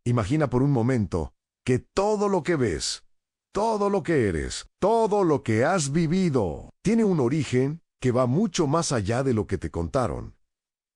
Imagina por un momento que todo lo que ves, todo lo que eres, todo lo que has vivido, tiene un origen que va mucho más allá de lo que te contaron.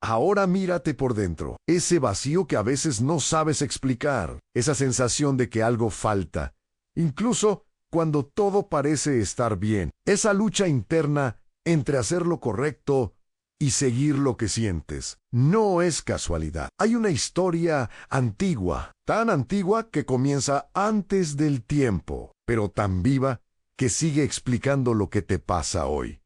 Ahora mírate por dentro, ese vacío que a veces no sabes explicar, esa sensación de que algo falta, incluso cuando todo parece estar bien, esa lucha interna entre hacer lo correcto y seguir lo que sientes. No es casualidad. Hay una historia antigua, tan antigua que comienza antes del tiempo, pero tan viva que sigue explicando lo que te pasa hoy.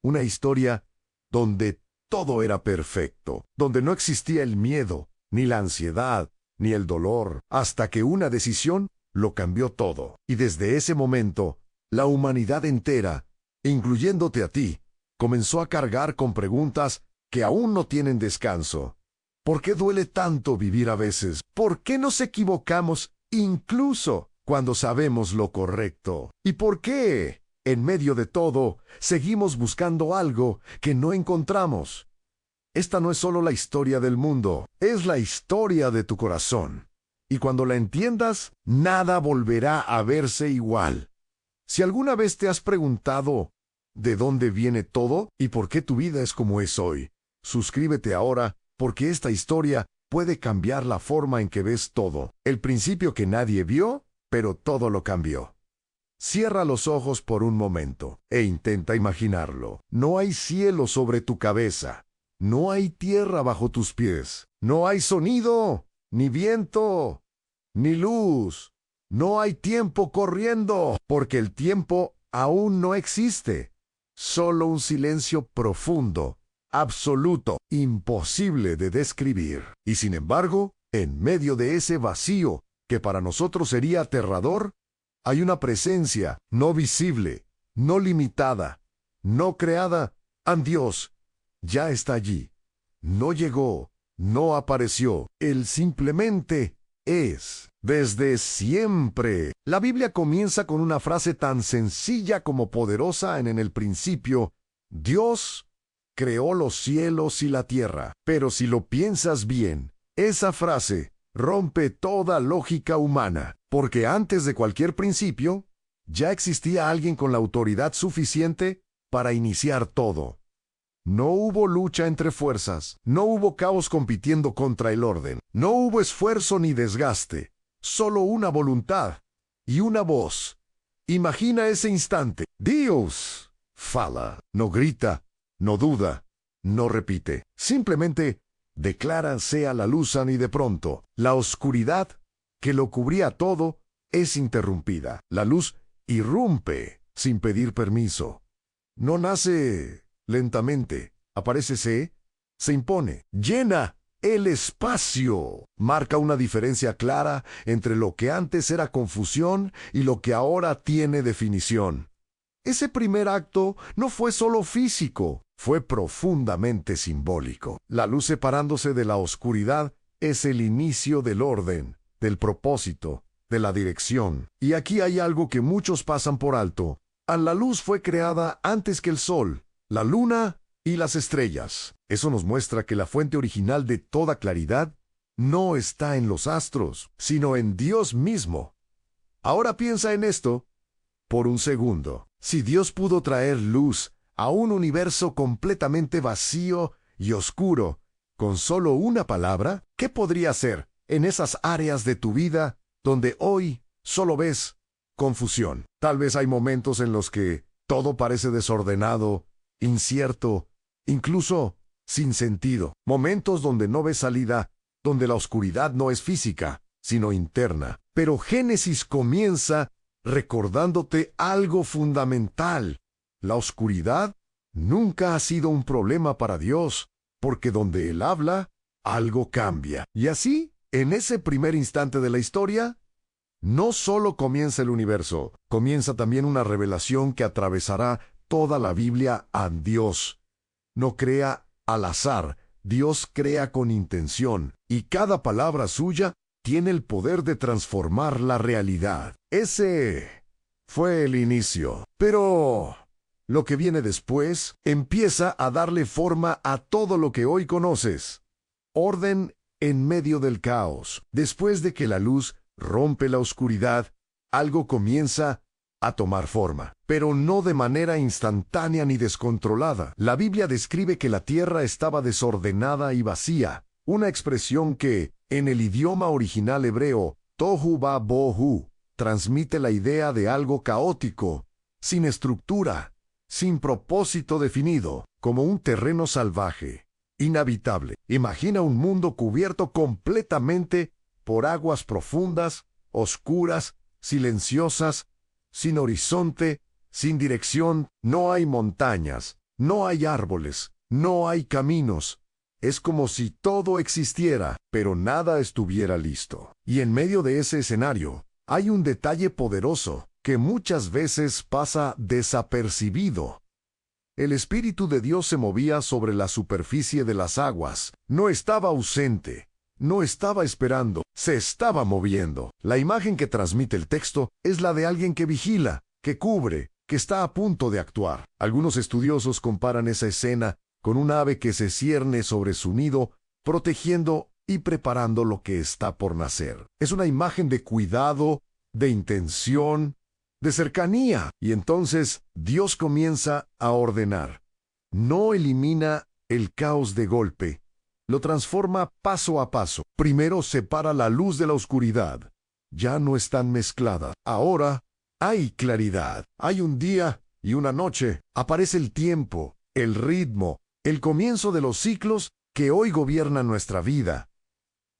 Una historia donde todo era perfecto, donde no existía el miedo, ni la ansiedad, ni el dolor, hasta que una decisión lo cambió todo. Y desde ese momento, la humanidad entera, incluyéndote a ti, comenzó a cargar con preguntas que aún no tienen descanso. ¿Por qué duele tanto vivir a veces? ¿Por qué nos equivocamos incluso cuando sabemos lo correcto? ¿Y por qué, en medio de todo, seguimos buscando algo que no encontramos? Esta no es solo la historia del mundo, es la historia de tu corazón. Y cuando la entiendas, nada volverá a verse igual. Si alguna vez te has preguntado ¿de dónde viene todo y por qué tu vida es como es hoy? Suscríbete ahora, porque esta historia puede cambiar la forma en que ves todo. El principio que nadie vio, pero todo lo cambió. Cierra los ojos por un momento e intenta imaginarlo. No hay cielo sobre tu cabeza. No hay tierra bajo tus pies. No hay sonido, ni viento, ni luz. No hay tiempo corriendo, porque el tiempo aún no existe. Solo un silencio profundo, absoluto, imposible de describir. Y sin embargo, en medio de ese vacío, que para nosotros sería aterrador, hay una presencia no visible, no limitada, no creada. Dios ya está allí. No llegó, no apareció. Él simplemente es. Desde siempre. La Biblia comienza con una frase tan sencilla como poderosa en el principio. Dios creó los cielos y la tierra. Pero si lo piensas bien, esa frase rompe toda lógica humana, porque antes de cualquier principio, ya existía alguien con la autoridad suficiente para iniciar todo. No hubo lucha entre fuerzas, no hubo caos compitiendo contra el orden, no hubo esfuerzo ni desgaste, solo una voluntad y una voz. Imagina ese instante. Dios fala, no grita, no duda, no repite. Simplemente declara sea la luz y de pronto la oscuridad que lo cubría todo es interrumpida. La luz irrumpe sin pedir permiso. No nace lentamente, aparece se impone, llena el espacio. Marca una diferencia clara entre lo que antes era confusión y lo que ahora tiene definición. Ese primer acto no fue solo físico, fue profundamente simbólico. La luz separándose de la oscuridad es el inicio del orden, del propósito, de la dirección. Y aquí hay algo que muchos pasan por alto. La luz fue creada antes que el sol, la luna y las estrellas. Eso nos muestra que la fuente original de toda claridad no está en los astros, sino en Dios mismo. Ahora piensa en esto por un segundo. Si Dios pudo traer luz a un universo completamente vacío y oscuro con solo una palabra, ¿qué podría hacer en esas áreas de tu vida donde hoy solo ves confusión? Tal vez hay momentos en los que todo parece desordenado, incierto, incluso sin sentido. Momentos donde no ves salida, donde la oscuridad no es física, sino interna. Pero Génesis comienza recordándote algo fundamental. La oscuridad nunca ha sido un problema para Dios, porque donde Él habla, algo cambia. Y así, en ese primer instante de la historia, no solo comienza el universo, comienza también una revelación que atravesará toda la Biblia a Dios. No crea al azar, Dios crea con intención, y cada palabra suya tiene el poder de transformar la realidad. Ese fue el inicio. Pero lo que viene después empieza a darle forma a todo lo que hoy conoces. Orden en medio del caos. Después de que la luz rompe la oscuridad, algo comienza a tomar forma, pero no de manera instantánea ni descontrolada. La Biblia describe que la tierra estaba desordenada y vacía, una expresión que, en el idioma original hebreo, tohu va bohu, transmite la idea de algo caótico, sin estructura, sin propósito definido, como un terreno salvaje, inhabitable. Imagina un mundo cubierto completamente por aguas profundas, oscuras, silenciosas, sin horizonte, sin dirección. No hay montañas, no hay árboles, no hay caminos. Es como si todo existiera, pero nada estuviera listo. Y en medio de ese escenario, hay un detalle poderoso que muchas veces pasa desapercibido. El Espíritu de Dios se movía sobre la superficie de las aguas. No estaba ausente, no estaba esperando, se estaba moviendo. La imagen que transmite el texto es la de alguien que vigila, que cubre, que está a punto de actuar. Algunos estudiosos comparan esa escena con un ave que se cierne sobre su nido, protegiendo y preparando lo que está por nacer. Es una imagen de cuidado, de intención, de cercanía. Y entonces Dios comienza a ordenar. No elimina el caos de golpe, lo transforma paso a paso. Primero separa la luz de la oscuridad. Ya no están mezcladas. Ahora hay claridad. Hay un día y una noche. Aparece el tiempo, el ritmo, el comienzo de los ciclos que hoy gobiernan nuestra vida.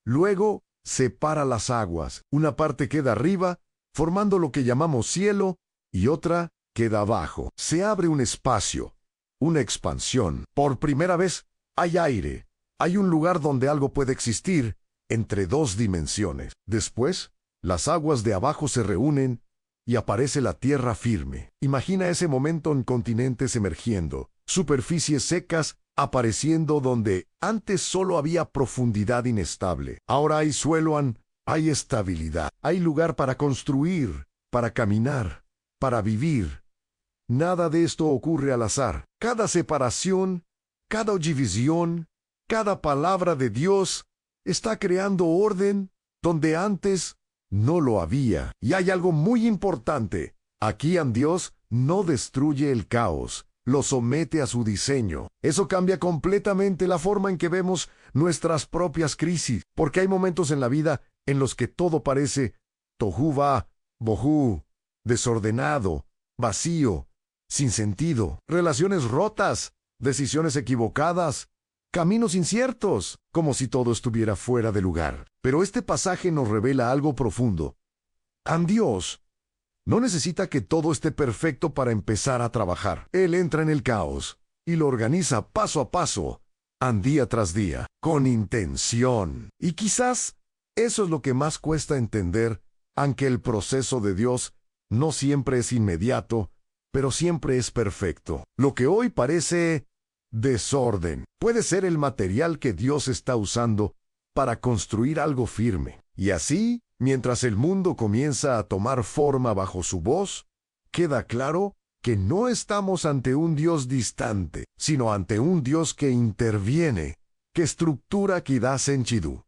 Luego separa las aguas. Una parte queda arriba, formando lo que llamamos cielo, y otra queda abajo. Se abre un espacio, una expansión. Por primera vez hay aire. Hay un lugar donde algo puede existir entre dos dimensiones. Después, las aguas de abajo se reúnen y aparece la tierra firme. Imagina ese momento en continentes emergiendo, superficies secas apareciendo donde antes solo había profundidad inestable. Ahora hay suelo, hay estabilidad, hay lugar para construir, para caminar, para vivir. Nada de esto ocurre al azar. Cada separación, cada división, cada palabra de Dios está creando orden donde antes no lo había. Y hay algo muy importante. Aquí Dios no destruye el caos, lo somete a su diseño. Eso cambia completamente la forma en que vemos nuestras propias crisis, porque hay momentos en la vida en los que todo parece tohu va bohu, desordenado, vacío, sin sentido, relaciones rotas, decisiones equivocadas, caminos inciertos, como si todo estuviera fuera de lugar. Pero este pasaje nos revela algo profundo. Dios no necesita que todo esté perfecto para empezar a trabajar. Él entra en el caos y lo organiza paso a paso, día tras día, con intención. Y quizás eso es lo que más cuesta entender, aunque el proceso de Dios no siempre es inmediato, pero siempre es perfecto. Lo que hoy parece desorden puede ser el material que Dios está usando para construir algo firme. Y así, mientras el mundo comienza a tomar forma bajo su voz, queda claro que no estamos ante un Dios distante, sino ante un Dios que interviene, que estructura, que da sentido.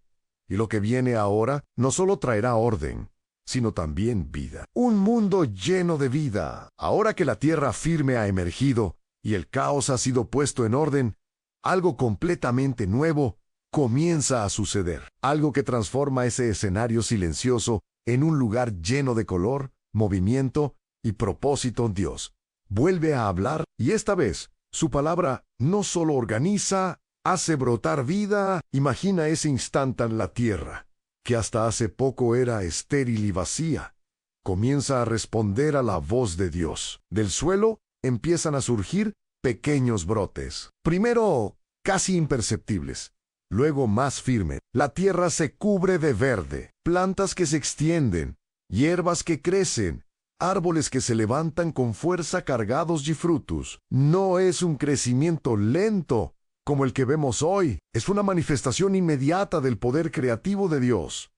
Y lo que viene ahora no solo traerá orden, sino también vida. Un mundo lleno de vida. Ahora que la tierra firme ha emergido y el caos ha sido puesto en orden, algo completamente nuevo comienza a suceder. Algo que transforma ese escenario silencioso en un lugar lleno de color, movimiento y propósito en Dios. Vuelve a hablar y esta vez su palabra no solo organiza, hace brotar vida. Imagina ese instante en la tierra, que hasta hace poco era estéril y vacía. Comienza a responder a la voz de Dios. Del suelo empiezan a surgir pequeños brotes. Primero, casi imperceptibles. Luego más firme. La tierra se cubre de verde. Plantas que se extienden. Hierbas que crecen. Árboles que se levantan con fuerza cargados de frutos. No es un crecimiento lento como el que vemos hoy. Es una manifestación inmediata del poder creativo de Dios.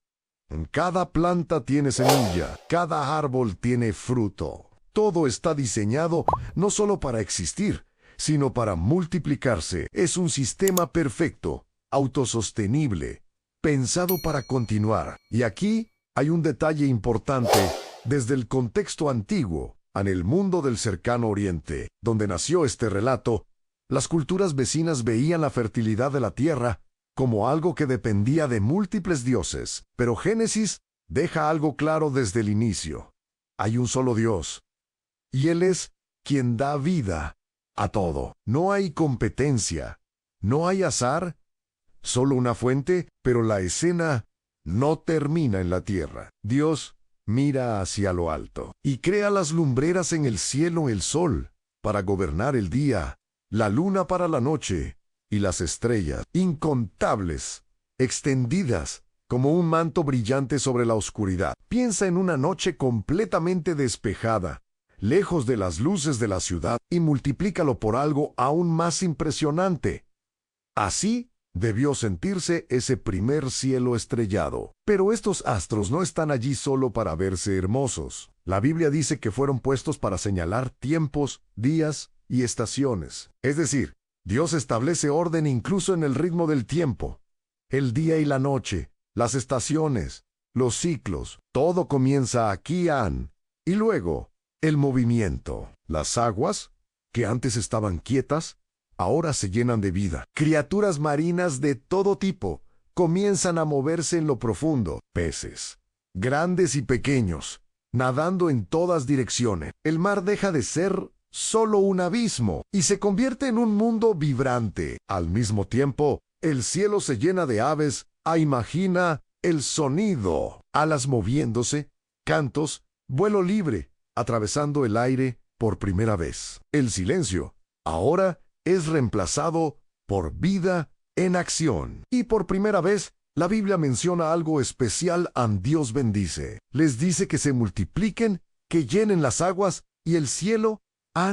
En cada planta tiene semilla. Cada árbol tiene fruto. Todo está diseñado no solo para existir, sino para multiplicarse. Es un sistema perfecto, autosostenible, pensado para continuar. Y aquí hay un detalle importante desde el contexto antiguo, en el mundo del cercano oriente, donde nació este relato. Las culturas vecinas veían la fertilidad de la tierra como algo que dependía de múltiples dioses, pero Génesis deja algo claro desde el inicio. Hay un solo Dios, y Él es quien da vida a todo. No hay competencia, no hay azar, solo una fuente, pero la escena no termina en la tierra. Dios mira hacia lo alto y crea las lumbreras en el cielo, el sol para gobernar el día, la luna para la noche y las estrellas, incontables, extendidas como un manto brillante sobre la oscuridad. Piensa en una noche completamente despejada, lejos de las luces de la ciudad, y multiplícalo por algo aún más impresionante. Así debió sentirse ese primer cielo estrellado. Pero estos astros no están allí solo para verse hermosos. La Biblia dice que fueron puestos para señalar tiempos, días y estaciones. Es decir, Dios establece orden incluso en el ritmo del tiempo. El día y la noche, las estaciones, los ciclos, todo comienza aquí, y luego el movimiento. Las aguas, que antes estaban quietas, ahora se llenan de vida. Criaturas marinas de todo tipo comienzan a moverse en lo profundo. Peces, grandes y pequeños, nadando en todas direcciones. El mar deja de ser solo un abismo y se convierte en un mundo vibrante. Al mismo tiempo, el cielo se llena de aves. Imagina el sonido, alas moviéndose, cantos, vuelo libre, atravesando el aire por primera vez. El silencio, ahora, es reemplazado por vida en acción. Y por primera vez, la Biblia menciona algo especial. Dios bendice. Les dice que se multipliquen, que llenen las aguas, y el cielo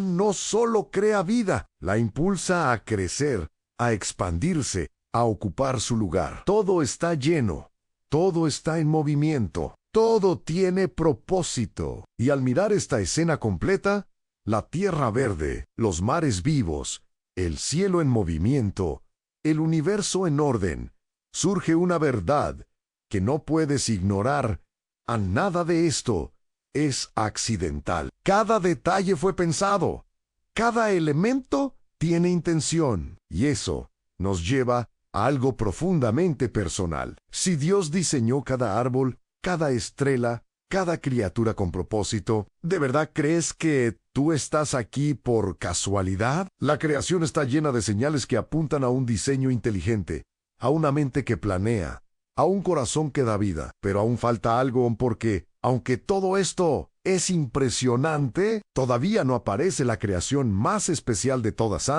no solo crea vida, la impulsa a crecer, a expandirse, a ocupar su lugar. Todo está lleno, todo está en movimiento, todo tiene propósito. Y al mirar esta escena completa, la tierra verde, los mares vivos, el cielo en movimiento, el universo en orden, surge una verdad que no puedes ignorar. Nada de esto es accidental. Cada detalle fue pensado. Cada elemento tiene intención. Y eso nos lleva a algo profundamente personal. Si Dios diseñó cada árbol, cada estrella, cada criatura con propósito, ¿de verdad crees que tú estás aquí por casualidad? La creación está llena de señales que apuntan a un diseño inteligente, a una mente que planea, a un corazón que da vida. Pero aún falta algo, porque, aunque todo esto es impresionante, todavía no aparece la creación más especial de todas,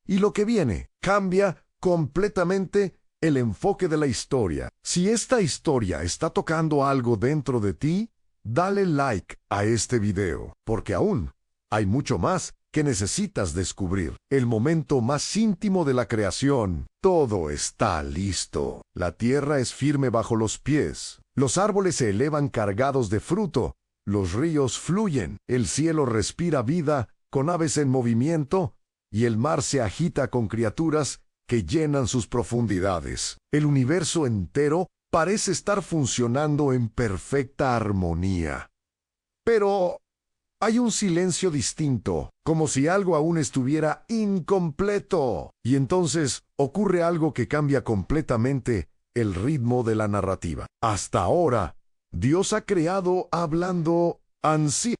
y lo que viene cambia completamente el enfoque de la historia. Si esta historia está tocando algo dentro de ti, dale like a este video, porque aún hay mucho más que necesitas descubrir. El momento más íntimo de la creación. Todo está listo. La tierra es firme bajo los pies. Los árboles se elevan cargados de fruto. Los ríos fluyen. El cielo respira vida con aves en movimiento. Y el mar se agita con criaturas que llenan sus profundidades. El universo entero parece estar funcionando en perfecta armonía. Pero hay un silencio distinto, como si algo aún estuviera incompleto. Y entonces ocurre algo que cambia completamente el ritmo de la narrativa. Hasta ahora, Dios ha creado hablando así,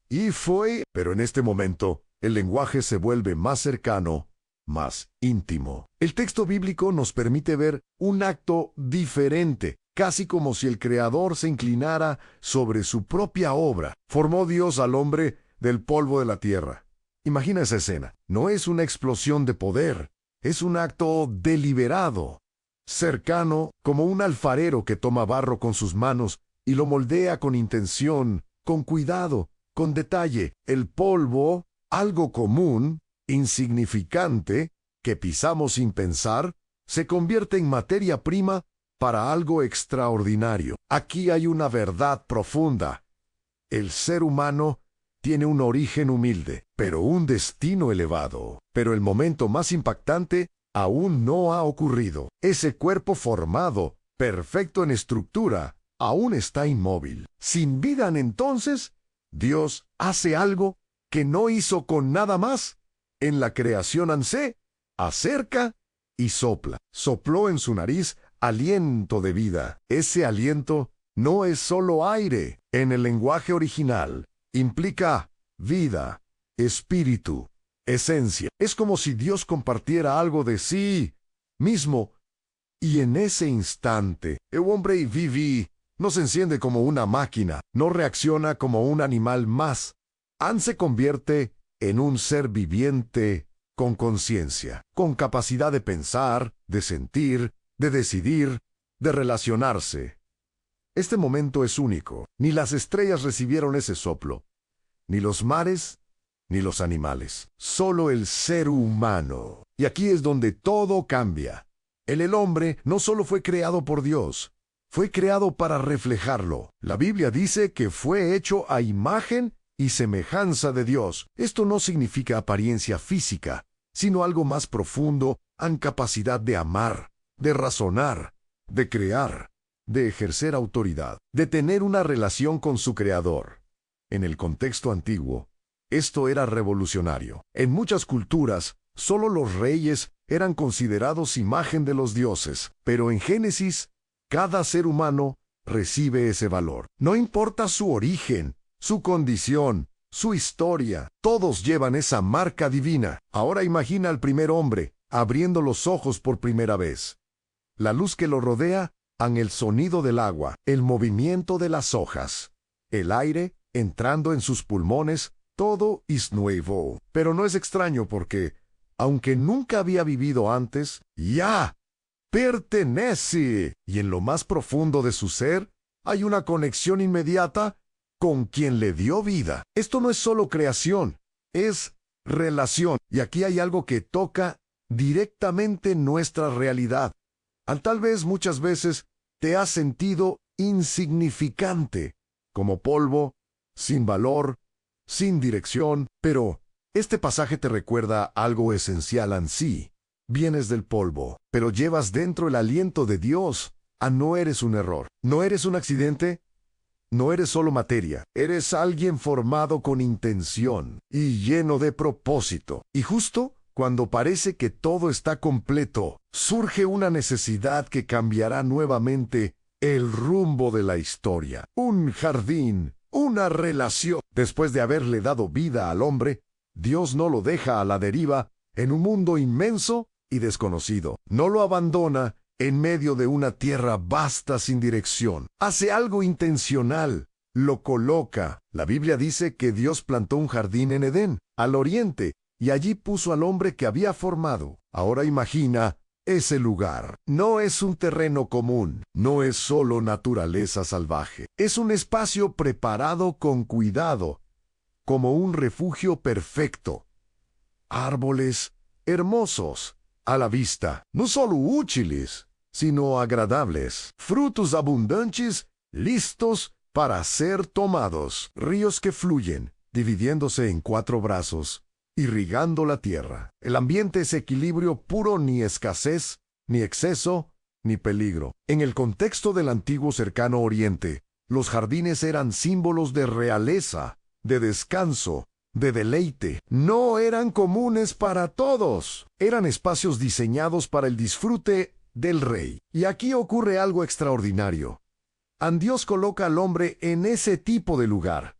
pero en este momento, el lenguaje se vuelve más cercano, más íntimo. El texto bíblico nos permite ver un acto diferente, casi como si el Creador se inclinara sobre su propia obra. Formó Dios al hombre del polvo de la tierra. Imagina esa escena. No es una explosión de poder, es un acto deliberado, cercano, como un alfarero que toma barro con sus manos y lo moldea con intención, con cuidado, con detalle. El polvo, algo común, insignificante, que pisamos sin pensar, se convierte en materia prima para algo extraordinario. Aquí hay una verdad profunda. El ser humano tiene un origen humilde, pero un destino elevado. Pero el momento más impactante aún no ha ocurrido. Ese cuerpo formado perfecto en estructura, aún está inmóvil. Sin vida entonces, Dios hace algo que no hizo con nada más. En la creación ansé, acerca y sopla. Sopló en su nariz aliento de vida. Ese aliento no es solo aire. En el lenguaje original, implica vida, espíritu, esencia. Es como si Dios compartiera algo de sí mismo. Y en ese instante, el hombre viví no se enciende como una máquina, no reacciona como un animal más. An se convierte en un ser viviente con conciencia, con capacidad de pensar, de sentir, de decidir, de relacionarse. Este momento es único. Ni las estrellas recibieron ese soplo, ni los mares, ni los animales. Solo el ser humano. Y aquí es donde todo cambia. El hombre no solo fue creado por Dios, fue creado para reflejarlo. La Biblia dice que fue hecho a imagen y semejanza de Dios. Esto no significa apariencia física, sino algo más profundo, en capacidad de amar, de razonar, de crear, de ejercer autoridad, de tener una relación con su Creador. En el contexto antiguo, esto era revolucionario. En muchas culturas, solo los reyes eran considerados imagen de los dioses, pero en Génesis, cada ser humano recibe ese valor. No importa su origen, su condición, su historia, todos llevan esa marca divina. Ahora imagina al primer hombre abriendo los ojos por primera vez. La luz que lo rodea, el sonido del agua, el movimiento de las hojas, el aire entrando en sus pulmones, todo es nuevo. Pero no es extraño porque, aunque nunca había vivido antes, ya pertenece. Y en lo más profundo de su ser, hay una conexión inmediata con quien le dio vida. Esto no es solo creación, es relación. Y aquí hay algo que toca directamente nuestra realidad. Tal vez muchas veces te has sentido insignificante, como polvo, sin valor, sin dirección, pero este pasaje te recuerda algo esencial en sí. Vienes del polvo, pero llevas dentro el aliento de Dios. No eres un error, no eres un accidente, no eres solo materia, eres alguien formado con intención y lleno de propósito. Y justo cuando parece que todo está completo, surge una necesidad que cambiará nuevamente el rumbo de la historia. Un jardín, una relación. Después de haberle dado vida al hombre, Dios no lo deja a la deriva en un mundo inmenso y desconocido. No lo abandona en medio de una tierra vasta sin dirección. Hace algo intencional. Lo coloca. La Biblia dice que Dios plantó un jardín en Edén, al oriente, y allí puso al hombre que había formado. Ahora imagina ese lugar. No es un terreno común, no es solo naturaleza salvaje. Es un espacio preparado con cuidado, como un refugio perfecto. Árboles hermosos a la vista, no solo útiles, sino agradables. Frutos abundantes, listos para ser tomados. Ríos que fluyen, dividiéndose en 4 brazos, irrigando la tierra. El ambiente es equilibrio puro, ni escasez, ni exceso, ni peligro. En el contexto del antiguo cercano oriente, los jardines eran símbolos de realeza, de descanso, de deleite. No eran comunes para todos. Eran espacios diseñados para el disfrute del rey. Y aquí ocurre algo extraordinario. Dios coloca al hombre en ese tipo de lugar.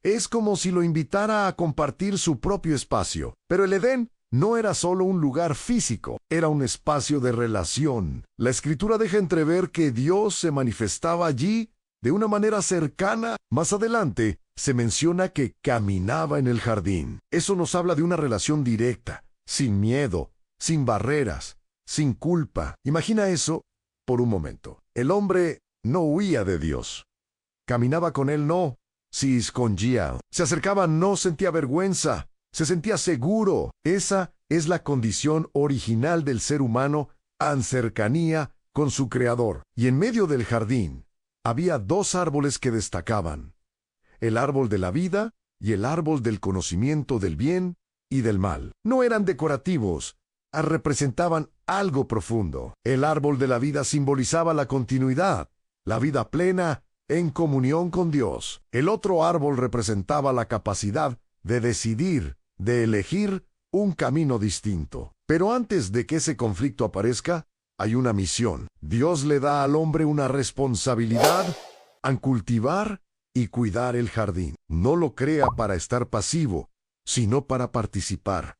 Es como si lo invitara a compartir su propio espacio. Pero el Edén no era solo un lugar físico, era un espacio de relación. La Escritura deja entrever que Dios se manifestaba allí de una manera cercana. Más adelante, se menciona que caminaba en el jardín. Eso nos habla de una relación directa, sin miedo, sin barreras, sin culpa. Imagina eso por un momento. El hombre no huía de Dios. Caminaba con él, no se escondía. Se acercaba, no sentía vergüenza. Se sentía seguro. Esa es la condición original del ser humano en cercanía con su Creador. Y en medio del jardín había 2 árboles que destacaban: el árbol de la vida y el árbol del conocimiento del bien y del mal. No eran decorativos, representaban algo profundo. El árbol de la vida simbolizaba la continuidad, la vida plena en comunión con Dios. El otro árbol representaba la capacidad de decidir, de elegir un camino distinto. Pero antes de que ese conflicto aparezca, hay una misión. Dios le da al hombre una responsabilidad en cultivar y cuidar el jardín. No lo crea para estar pasivo, sino para participar.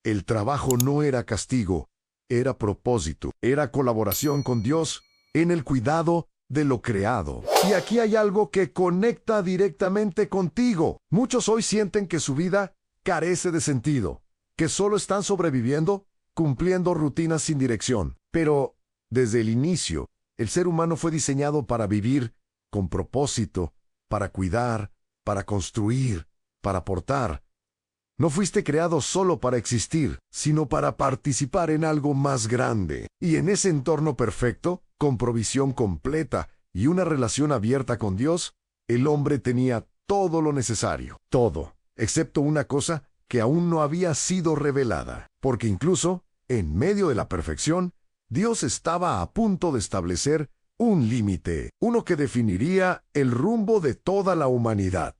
El trabajo no era castigo, era propósito, era colaboración con Dios en el cuidado de lo creado. Y aquí hay algo que conecta directamente contigo. Muchos hoy sienten que su vida carece de sentido, que solo están sobreviviendo, cumpliendo rutinas sin dirección. Pero, desde el inicio, el ser humano fue diseñado para vivir con propósito, para cuidar, para construir, para aportar. No fuiste creado solo para existir, sino para participar en algo más grande. Y en ese entorno perfecto, con provisión completa y una relación abierta con Dios, el hombre tenía todo lo necesario. Todo, excepto una cosa que aún no había sido revelada. Porque incluso, en medio de la perfección, Dios estaba a punto de establecer un límite, uno que definiría el rumbo de toda la humanidad.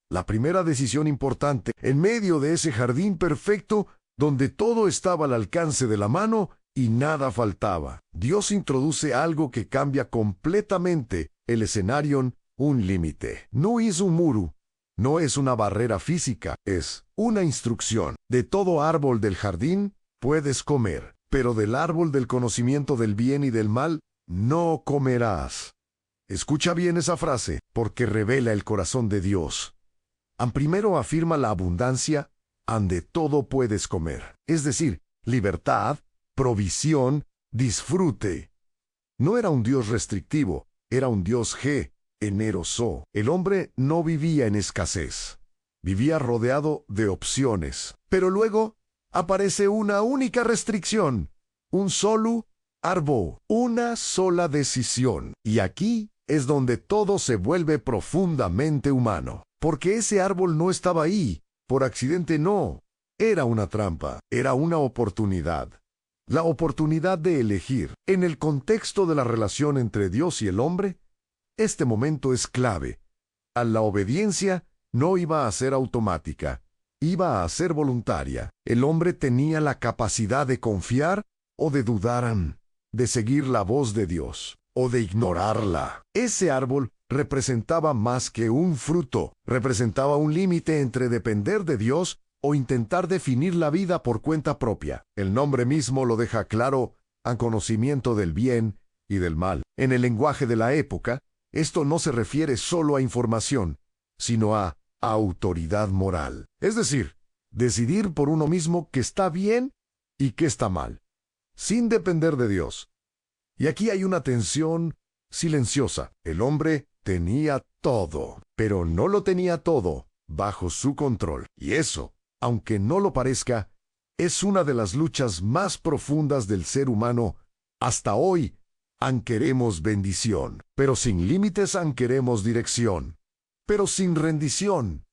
La primera decisión importante, en medio de ese jardín perfecto, donde todo estaba al alcance de la mano y nada faltaba. Dios introduce algo que cambia completamente el escenario, un límite. No es un muro, no es una barrera física, es una instrucción. De todo árbol del jardín puedes comer, pero del árbol del conocimiento del bien y del mal no comerás. Escucha bien esa frase, porque revela el corazón de Dios. Primero afirma la abundancia, de todo puedes comer. Es decir, libertad, provisión, disfrute. No era un Dios restrictivo, era un Dios generoso. El hombre no vivía en escasez, vivía rodeado de opciones. Pero luego aparece una única restricción, un solo árbol, una sola decisión. Y aquí es donde todo se vuelve profundamente humano. Porque ese árbol no estaba ahí, por accidente no. Era una trampa, era una oportunidad. La oportunidad de elegir. En el contexto de la relación entre Dios y el hombre, este momento es clave. La obediencia no iba a ser automática, iba a ser voluntaria. El hombre tenía la capacidad de confiar o de dudar, de seguir la voz de Dios o de ignorarla. Ese árbol representaba más que un fruto, representaba un límite entre depender de Dios o intentar definir la vida por cuenta propia. El nombre mismo lo deja claro, a conocimiento del bien y del mal. En el lenguaje de la época, esto no se refiere solo a información, sino a autoridad moral. Es decir, decidir por uno mismo qué está bien y qué está mal, sin depender de Dios. Y aquí hay una tensión silenciosa. El hombre tenía todo, pero no lo tenía todo bajo su control. Y eso, aunque no lo parezca, es una de las luchas más profundas del ser humano. Hasta hoy, queremos bendición, pero sin límites queremos dirección. Pero sin rendición,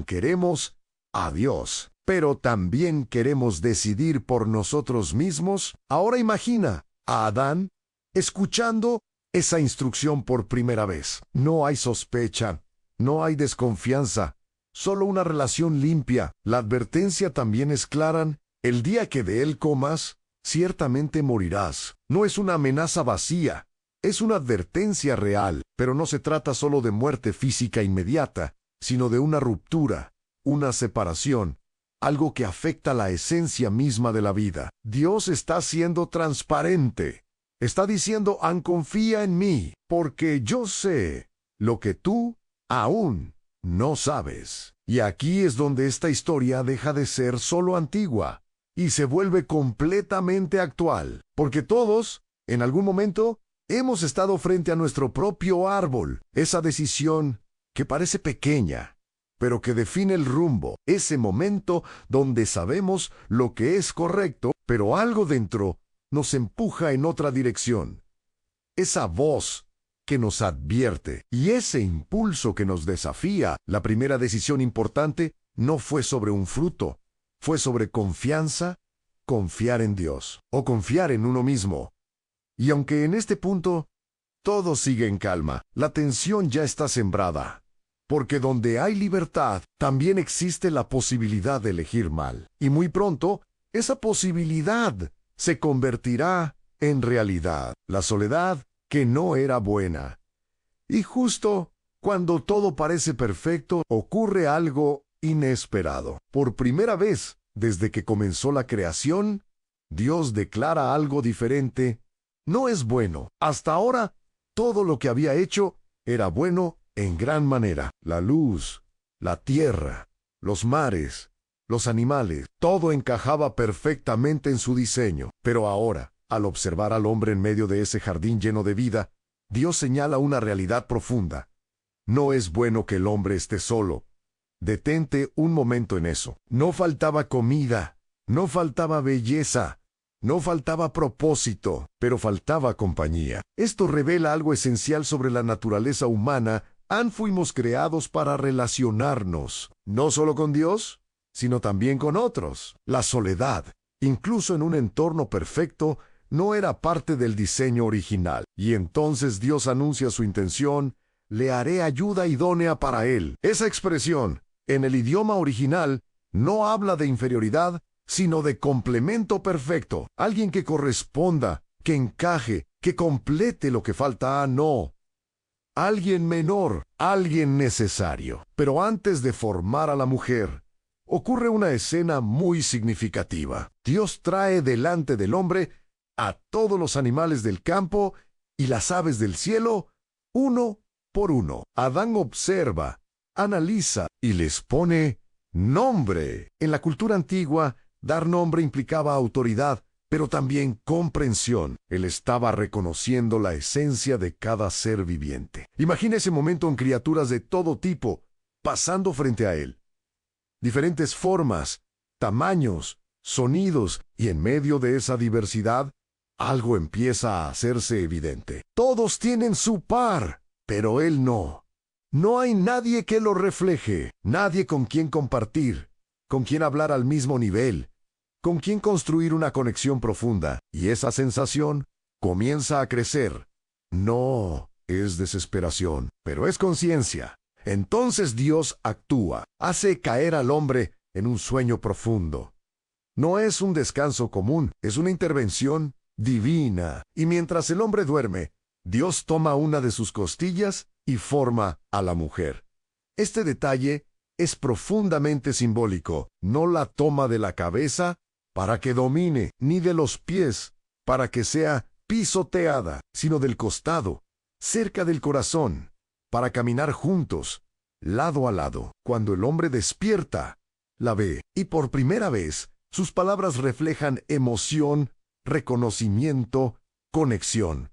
queremos a Dios. Pero también queremos decidir por nosotros mismos. Ahora imagina a Adán escuchando esa instrucción por primera vez. No hay sospecha, no hay desconfianza, solo una relación limpia. La advertencia también es clara: el día que de él comas, ciertamente morirás. No es una amenaza vacía, es una advertencia real. Pero no se trata solo de muerte física inmediata, sino de una ruptura, una separación, algo que afecta la esencia misma de la vida. Dios está siendo transparente. Está diciendo: confía en mí, porque yo sé lo que tú aún no sabes. Y aquí es donde esta historia deja de ser solo antigua y se vuelve completamente actual. Porque todos, en algún momento, hemos estado frente a nuestro propio árbol. Esa decisión que parece pequeña, pero que define el rumbo. Ese momento donde sabemos lo que es correcto, pero algo dentro nos empuja en otra dirección. Esa voz que nos advierte y ese impulso que nos desafía. La primera decisión importante no fue sobre un fruto, fue sobre confianza confiar en Dios o confiar en uno mismo. Y aunque en este punto todo sigue en calma, la tensión ya está sembrada. Porque donde hay libertad, también existe la posibilidad de elegir mal. Y muy pronto, esa posibilidad se convertirá en realidad. La soledad que no era buena. Y justo cuando todo parece perfecto, ocurre algo inesperado. Por primera vez, desde que comenzó la creación, Dios declara algo diferente. No es bueno. Hasta ahora, todo lo que había hecho era bueno en gran manera. La luz, la tierra, los mares, los animales, todo encajaba perfectamente en su diseño. Pero ahora, al observar al hombre en medio de ese jardín lleno de vida, Dios señala una realidad profunda. No es bueno que el hombre esté solo. Detente un momento en eso. No faltaba comida, no faltaba belleza, no faltaba propósito, pero faltaba compañía. Esto revela algo esencial sobre la naturaleza humana. Fuimos creados para relacionarnos, no solo con Dios, sino también con otros. La soledad, incluso en un entorno perfecto, no era parte del diseño original. Y entonces Dios anuncia su intención: le haré ayuda idónea para él. Esa expresión, en el idioma original, no habla de inferioridad, sino de complemento perfecto. Alguien que corresponda, que encaje, que complete lo que falta. No. Alguien menor, alguien necesario. Pero antes de formar a la mujer, ocurre una escena muy significativa. Dios trae delante del hombre a todos los animales del campo y las aves del cielo, uno por uno. Adán observa, analiza y les pone nombre. En la cultura antigua, dar nombre implicaba autoridad, pero también comprensión. Él estaba reconociendo la esencia de cada ser viviente. Imagina ese momento en criaturas de todo tipo, pasando frente a él. Diferentes formas, tamaños, sonidos, y en medio de esa diversidad, algo empieza a hacerse evidente. Todos tienen su par, pero él no. No hay nadie que lo refleje, nadie con quien compartir, con quien hablar al mismo nivel, con quien construir una conexión profunda, y esa sensación comienza a crecer. No es desesperación, pero es conciencia. Entonces Dios actúa, hace caer al hombre en un sueño profundo. No es un descanso común, es una intervención divina. Y mientras el hombre duerme, Dios toma una de sus costillas y forma a la mujer. Este detalle es profundamente simbólico. No la toma de la cabeza para que domine, ni de los pies para que sea pisoteada, sino del costado, cerca del corazón, para caminar juntos, lado a lado. Cuando el hombre despierta, la ve, y por primera vez, sus palabras reflejan emoción, reconocimiento, conexión.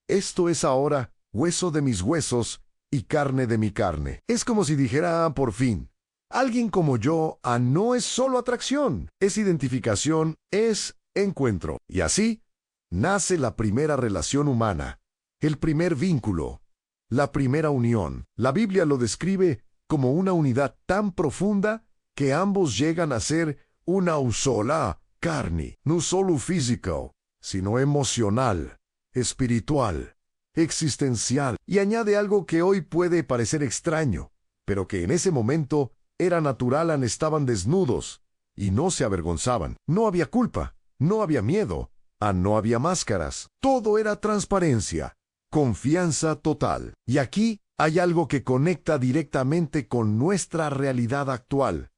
Esto es ahora hueso de mis huesos y carne de mi carne. Es como si dijera, por fin, alguien como yo no es solo atracción, es identificación, es encuentro. Y así nace la primera relación humana, el primer vínculo, la primera unión. La Biblia lo describe como una unidad tan profunda que ambos llegan a ser una sola carne, no solo físico, sino emocional, espiritual, existencial. Y añade algo que hoy puede parecer extraño, pero que en ese momento era natural. Estaban desnudos y no se avergonzaban. No había culpa, no había miedo, no había máscaras. Todo era transparencia, confianza total. Y aquí hay algo que conecta directamente con nuestra realidad actual.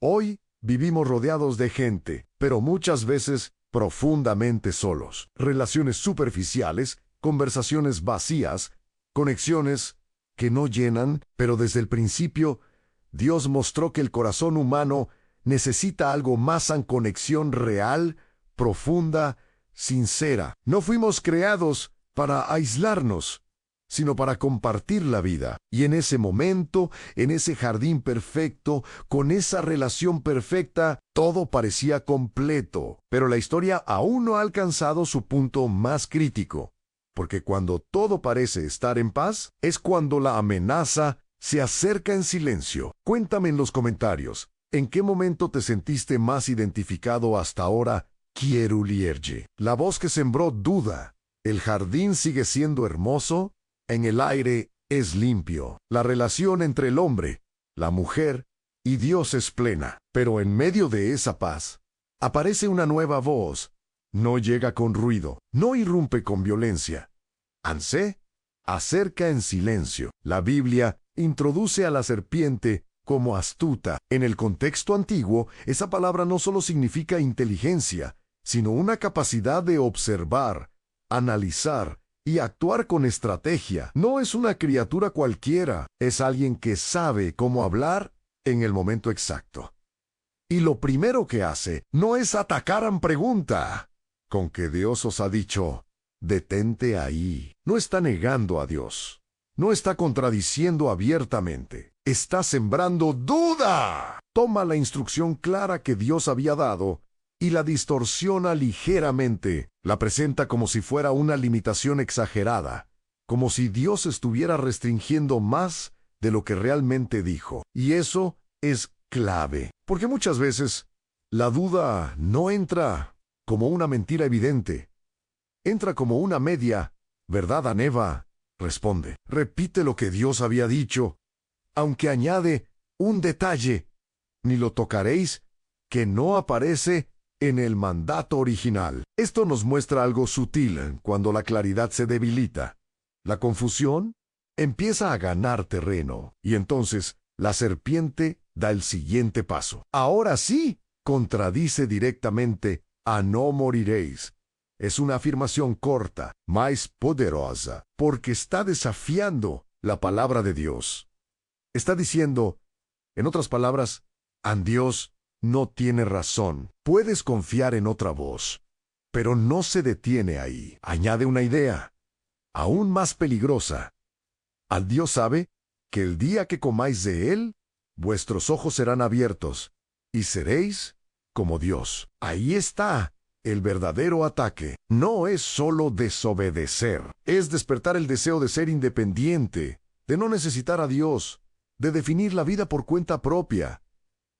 Hoy vivimos rodeados de gente, pero muchas veces profundamente solos. Relaciones superficiales, conversaciones vacías, conexiones que no llenan, pero desde el principio Dios mostró que el corazón humano necesita algo más en conexión real, profunda, sincera. No fuimos creados para aislarnos, sino para compartir la vida. Y en ese momento, en ese jardín perfecto, con esa relación perfecta, todo parecía completo. Pero la historia aún no ha alcanzado su punto más crítico, porque cuando todo parece estar en paz, es cuando la amenaza se acerca en silencio. Cuéntame en los comentarios, ¿en qué momento te sentiste más identificado hasta ahora Kierulierje. La voz que sembró duda. El jardín sigue siendo hermoso, en el aire es limpio. La relación entre el hombre, la mujer y Dios es plena. Pero en medio de esa paz, aparece una nueva voz. No llega con ruido, no irrumpe con violencia. Ansé acerca en silencio. La Biblia introduce a la serpiente como astuta. En el contexto antiguo, esa palabra no solo significa inteligencia, sino una capacidad de observar, analizar y actuar con estrategia. No es una criatura cualquiera, es alguien que sabe cómo hablar en el momento exacto. Y lo primero que hace no es atacar en pregunta. Con que Dios os ha dicho, detente ahí. No está negando a Dios. No está contradiciendo abiertamente. Está sembrando duda. Toma la instrucción clara que Dios había dado y la distorsiona ligeramente. La presenta como si fuera una limitación exagerada, como si Dios estuviera restringiendo más de lo que realmente dijo. Y eso es clave, porque muchas veces la duda no entra como una mentira evidente. Entra como una media verdad. Aneva responde, repite lo que Dios había dicho, aunque añade un detalle, ni lo tocaréis, que no aparece en el mandato original. Esto nos muestra algo sutil cuando la claridad se debilita. La confusión empieza a ganar terreno, y entonces la serpiente da el siguiente paso. Ahora sí, contradice directamente a no moriréis. Es una afirmación corta, más poderosa, porque está desafiando la palabra de Dios. Está diciendo, en otras palabras, Dios no tiene razón. Puedes confiar en otra voz, pero no se detiene ahí. Añade una idea, aún más peligrosa. Al Dios sabe que el día que comáis de él, vuestros ojos serán abiertos, y seréis como Dios. Ahí está el verdadero ataque. No es solo desobedecer, es despertar el deseo de ser independiente, de no necesitar a Dios, de definir la vida por cuenta propia.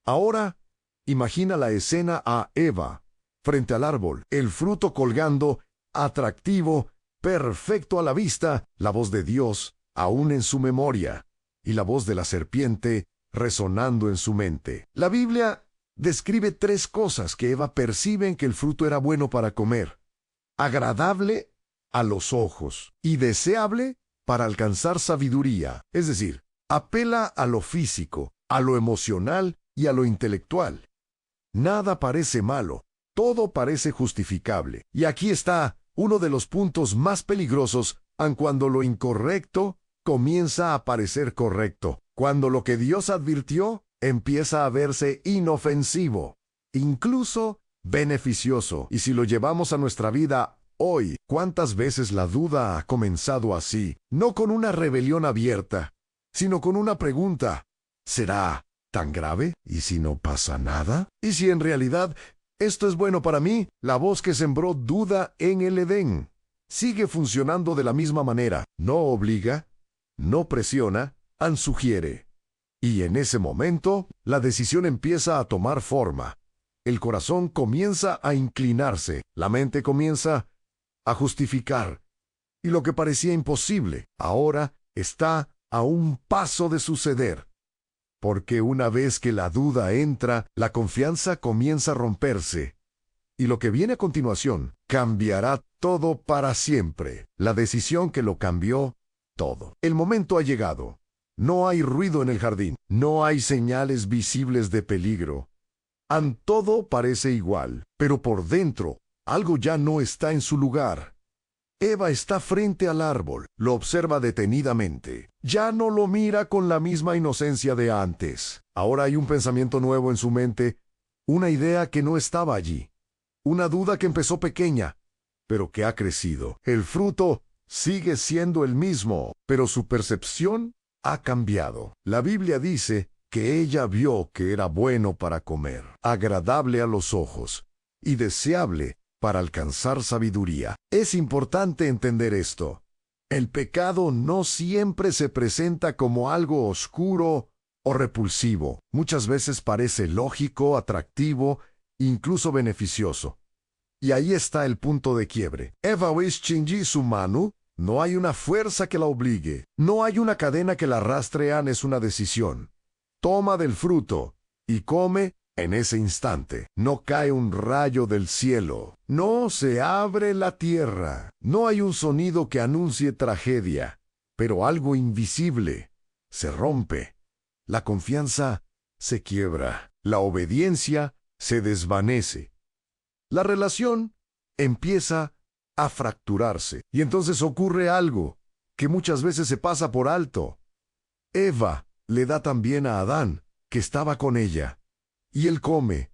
Ahora, imagina la escena a Eva, frente al árbol, el fruto colgando, atractivo, perfecto a la vista, la voz de Dios aún en su memoria, y la voz de la serpiente resonando en su mente. La Biblia describe 3 cosas que Eva percibe en que el fruto era bueno para comer: agradable a los ojos y deseable para alcanzar sabiduría. Es decir, apela a lo físico, a lo emocional y a lo intelectual. Nada parece malo, todo parece justificable. Y aquí está uno de los puntos más peligrosos, aun cuando lo incorrecto comienza a parecer correcto. Cuando lo que Dios advirtió empieza a verse inofensivo, incluso beneficioso. Y si lo llevamos a nuestra vida hoy, ¿cuántas veces la duda ha comenzado así? No con una rebelión abierta, sino con una pregunta: ¿será tan grave? ¿Y si no pasa nada? ¿Y si en realidad esto es bueno para mí? La voz que sembró duda en el Edén sigue funcionando de la misma manera. No obliga, no presiona, sugiere. Y en ese momento, la decisión empieza a tomar forma. El corazón comienza a inclinarse, la mente comienza a justificar. Y lo que parecía imposible, ahora está a un paso de suceder. Porque una vez que la duda entra, la confianza comienza a romperse. Y lo que viene a continuación cambiará todo para siempre. La decisión que lo cambió todo. El momento ha llegado. No hay ruido en el jardín. No hay señales visibles de peligro. Todo parece igual, pero por dentro, algo ya no está en su lugar. Eva está frente al árbol, lo observa detenidamente. Ya no lo mira con la misma inocencia de antes. Ahora hay un pensamiento nuevo en su mente, una idea que no estaba allí. Una duda que empezó pequeña, pero que ha crecido. El fruto sigue siendo el mismo, pero su percepción ha cambiado. La Biblia dice que ella vio que era bueno para comer, agradable a los ojos y deseable para alcanzar sabiduría. Es importante entender esto. El pecado no siempre se presenta como algo oscuro o repulsivo. Muchas veces parece lógico, atractivo, incluso beneficioso. Y ahí está el punto de quiebre. Eva extinguir su mano. No hay una fuerza que la obligue. No hay una cadena que la arrastre. Es una decisión. Toma del fruto y come en ese instante. No cae un rayo del cielo. No se abre la tierra. No hay un sonido que anuncie tragedia. Pero algo invisible se rompe. La confianza se quiebra. La obediencia se desvanece. La relación empieza a fracturarse. Y entonces ocurre algo que muchas veces se pasa por alto. Eva le da también a Adán, que estaba con ella, y él come.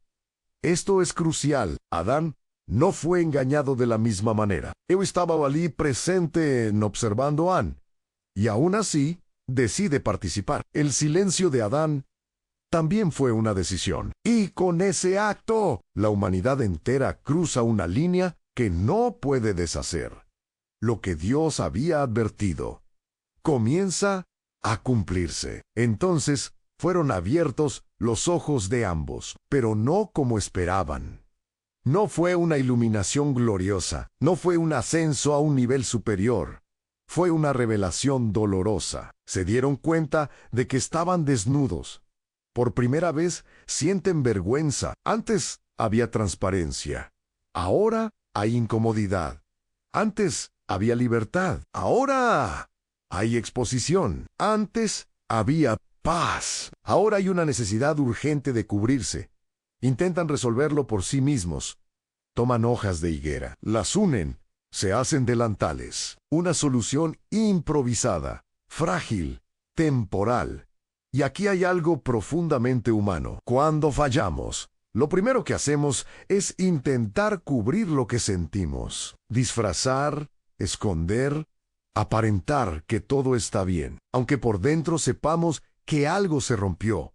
Esto es crucial. Adán no fue engañado de la misma manera. Él estaba allí presente observando a Adán, y aún así decide participar. El silencio de Adán también fue una decisión. Y con ese acto, la humanidad entera cruza una línea que no puede deshacer. Lo que Dios había advertido comienza a cumplirse. Entonces fueron abiertos los ojos de ambos, pero no como esperaban. No fue una iluminación gloriosa, no fue un ascenso a un nivel superior. Fue una revelación dolorosa. Se dieron cuenta de que estaban desnudos. Por primera vez sienten vergüenza. Antes había transparencia. Ahora hay incomodidad. Antes había libertad. Ahora hay exposición. Antes había paz. Ahora hay una necesidad urgente de cubrirse. Intentan resolverlo por sí mismos. Toman hojas de higuera, las unen, se hacen delantales. Una solución improvisada, frágil, temporal. Y aquí hay algo profundamente humano. Cuando fallamos, lo primero que hacemos es intentar cubrir lo que sentimos. Disfrazar, esconder, aparentar que todo está bien, aunque por dentro sepamos que algo se rompió.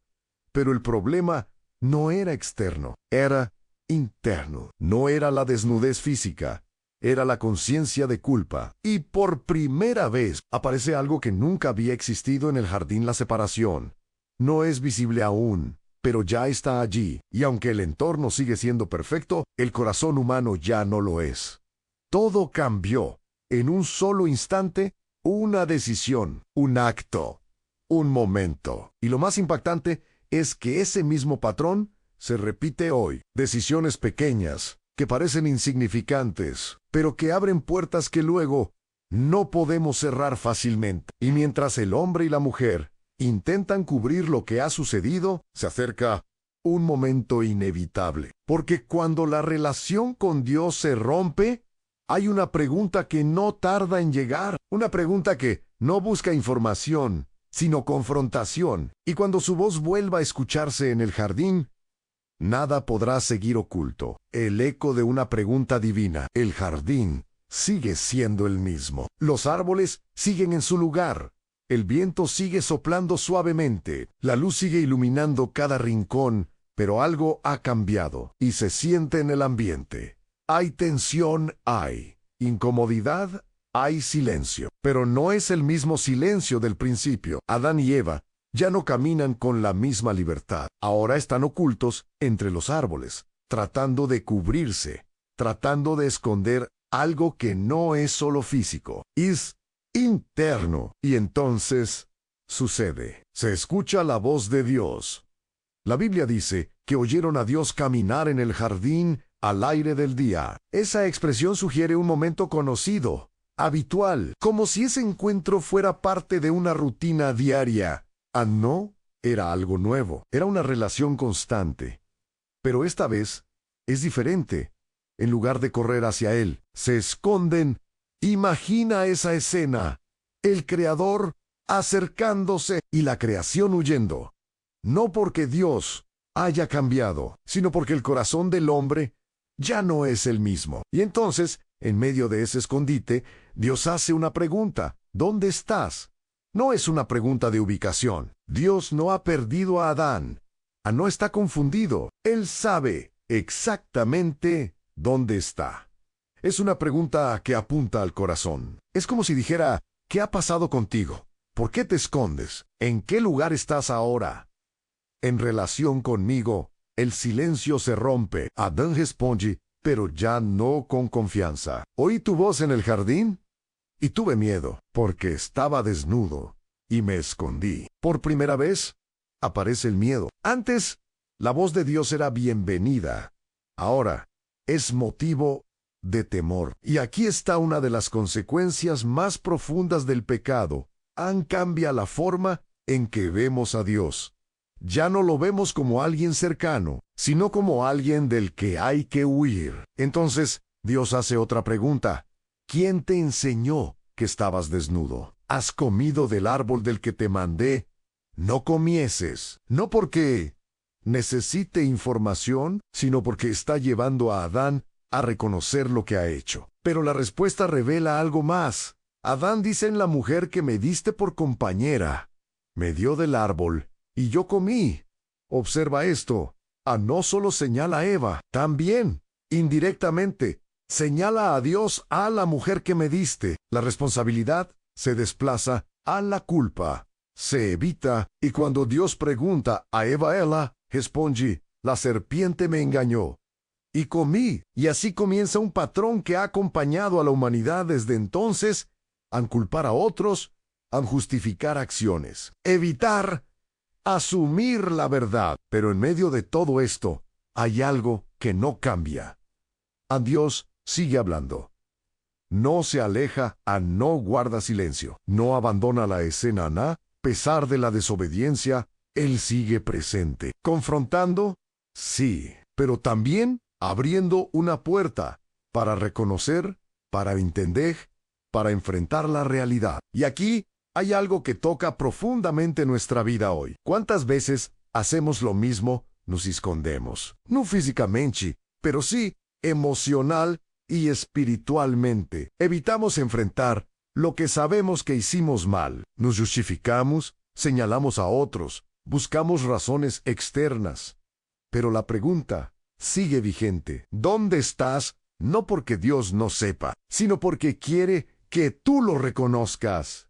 Pero el problema no era externo, era interno. No era la desnudez física, era la conciencia de culpa. Y por primera vez aparece algo que nunca había existido en el jardín: la separación. No es visible aún, pero ya está allí. Y aunque el entorno sigue siendo perfecto, el corazón humano ya no lo es. Todo cambió. En un solo instante, una decisión, un acto, un momento. Y lo más impactante es que ese mismo patrón se repite hoy. Decisiones pequeñas, que parecen insignificantes, pero que abren puertas que luego no podemos cerrar fácilmente. Y mientras el hombre y la mujer intentan cubrir lo que ha sucedido, se acerca un momento inevitable. Porque cuando la relación con Dios se rompe, hay una pregunta que no tarda en llegar. Una pregunta que no busca información, sino confrontación. Y cuando su voz vuelva a escucharse en el jardín, nada podrá seguir oculto. El eco de una pregunta divina. El jardín sigue siendo el mismo. Los árboles siguen en su lugar. El viento sigue soplando suavemente. La luz sigue iluminando cada rincón, pero algo ha cambiado y se siente en el ambiente. Hay tensión, hay incomodidad, hay silencio. Pero no es el mismo silencio del principio. Adán y Eva ya no caminan con la misma libertad. Ahora están ocultos entre los árboles, tratando de cubrirse, tratando de esconder algo que no es solo físico, es interno. Y entonces sucede. Se escucha la voz de Dios. La Biblia dice que oyeron a Dios caminar en el jardín al aire del día. Esa expresión sugiere un momento conocido, habitual, como si ese encuentro fuera parte de una rutina diaria. No era algo nuevo, era una relación constante. Pero esta vez es diferente. En lugar de correr hacia él, se esconden. Imagina esa escena: el Creador acercándose y la creación huyendo. No porque Dios haya cambiado, sino porque el corazón del hombre ya no es el mismo. Y entonces, en medio de ese escondite, Dios hace una pregunta: ¿dónde estás? No es una pregunta de ubicación. Dios no ha perdido a Adán. No está confundido. Él sabe exactamente dónde está. Es una pregunta que apunta al corazón. Es como si dijera: ¿qué ha pasado contigo? ¿Por qué te escondes? ¿En qué lugar estás ahora? En relación conmigo, el silencio se rompe. Adán responde: pero ya no con confianza. Oí tu voz en el jardín y tuve miedo, porque estaba desnudo y me escondí. Por primera vez aparece el miedo. Antes, la voz de Dios era bienvenida. Ahora, es motivo de temor. Y aquí está una de las consecuencias más profundas del pecado. Cambia la forma en que vemos a Dios. Ya no lo vemos como alguien cercano, sino como alguien del que hay que huir. Entonces, Dios hace otra pregunta. ¿Quién te enseñó que estabas desnudo? ¿Has comido del árbol del que te mandé? No comieses. No porque necesite información, sino porque está llevando a Adán a reconocer lo que ha hecho. Pero la respuesta revela algo más. Adán dice en la mujer que me diste por compañera. Me dio del árbol y yo comí. Observa esto. No solo señala a Eva, también, indirectamente, señala a Dios a la mujer que me diste. La responsabilidad se desplaza a la culpa. Se evita, y cuando Dios pregunta a Eva, responde, la serpiente me engañó. Y comí, y así comienza un patrón que ha acompañado a la humanidad desde entonces, a culpar a otros, a justificar acciones. Evitar asumir la verdad. Pero en medio de todo esto, hay algo que no cambia. A Dios sigue hablando. No se aleja, no guarda silencio. No abandona la escena, a pesar de la desobediencia, Él sigue presente. Confrontando, sí, pero también abriendo una puerta para reconocer, para entender, para enfrentar la realidad. Y aquí hay algo que toca profundamente nuestra vida hoy. ¿Cuántas veces hacemos lo mismo? Nos escondemos. No físicamente, pero sí emocional y espiritualmente. Evitamos enfrentar lo que sabemos que hicimos mal. Nos justificamos, señalamos a otros, buscamos razones externas. Pero la pregunta sigue vigente. ¿Dónde estás? No porque Dios no sepa, sino porque quiere que tú lo reconozcas.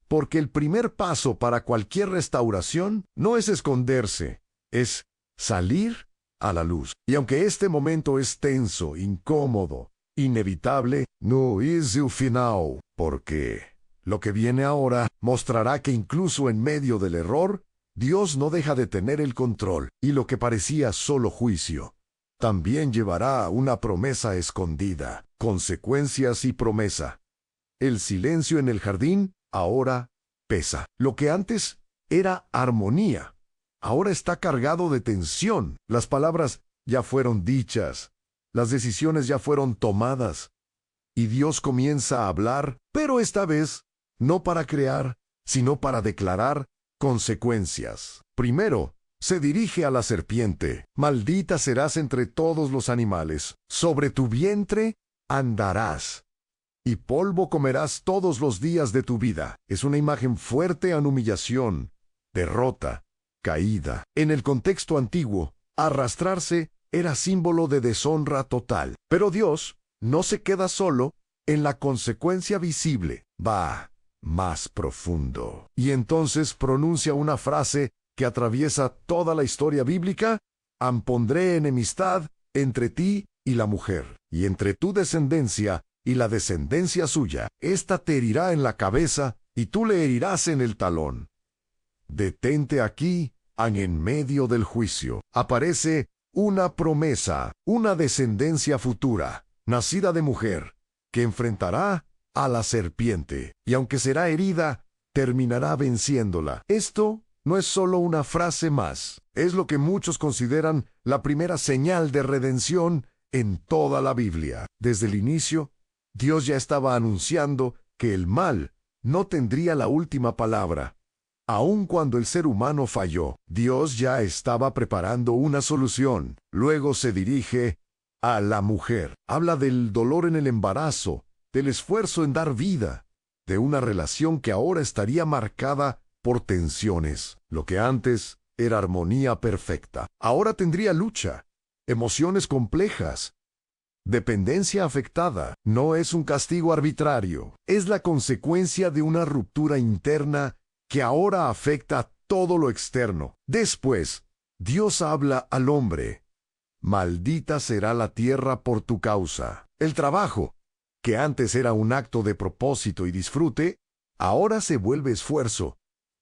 Porque el primer paso para cualquier restauración no es esconderse, es salir a la luz. Y aunque este momento es tenso, incómodo, inevitable, no es el final, porque lo que viene ahora mostrará que incluso en medio del error, Dios no deja de tener el control, y lo que parecía solo juicio, también llevará una promesa escondida, consecuencias y promesa. El silencio en el jardín ahora pesa. Lo que antes era armonía, ahora está cargado de tensión. Las palabras ya fueron dichas, las decisiones ya fueron tomadas, y Dios comienza a hablar, pero esta vez no para crear, sino para declarar consecuencias. Primero, se dirige a la serpiente. Maldita serás entre todos los animales. Sobre tu vientre andarás, y polvo comerás todos los días de tu vida. Es una imagen fuerte en humillación, derrota, caída. En el contexto antiguo, arrastrarse era símbolo de deshonra total. Pero Dios no se queda solo en la consecuencia visible. Va más profundo. Y entonces pronuncia una frase que atraviesa toda la historia bíblica. Pondré enemistad entre ti y la mujer, y entre tu descendencia y la descendencia suya. Esta te herirá en la cabeza, y tú le herirás en el talón. Detente aquí, en medio del juicio. Aparece una promesa, una descendencia futura, nacida de mujer, que enfrentará a la serpiente, y aunque será herida, terminará venciéndola. Esto no es solo una frase más, es lo que muchos consideran la primera señal de redención en toda la Biblia. Desde el inicio, Dios ya estaba anunciando que el mal no tendría la última palabra. Aun cuando el ser humano falló, Dios ya estaba preparando una solución. Luego se dirige a la mujer. Habla del dolor en el embarazo, del esfuerzo en dar vida, de una relación que ahora estaría marcada por tensiones. Lo que antes era armonía perfecta, ahora tendría lucha, emociones complejas, dependencia afectada. No es un castigo arbitrario, es la consecuencia de una ruptura interna que ahora afecta todo lo externo. Después, Dios habla al hombre. maldita será la tierra por tu causa. El trabajo, que antes era un acto de propósito y disfrute, ahora se vuelve esfuerzo,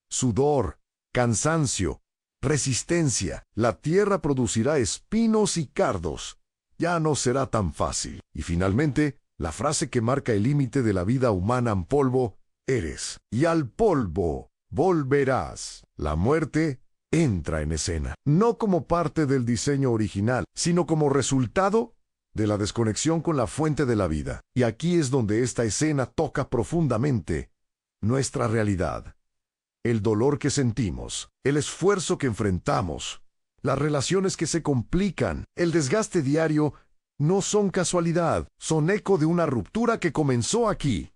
sudor, cansancio, resistencia. La tierra producirá espinos y cardos. Ya no será tan fácil. Y finalmente, la frase que marca el límite de la vida humana: en polvo eres, y al polvo volverás. La muerte entra en escena, no como parte del diseño original, sino como resultado de la desconexión con la fuente de la vida. Y aquí es donde esta escena toca profundamente nuestra realidad. El dolor que sentimos, el esfuerzo que enfrentamos, las relaciones que se complican, el desgaste diario, no son casualidad, son eco de una ruptura que comenzó aquí.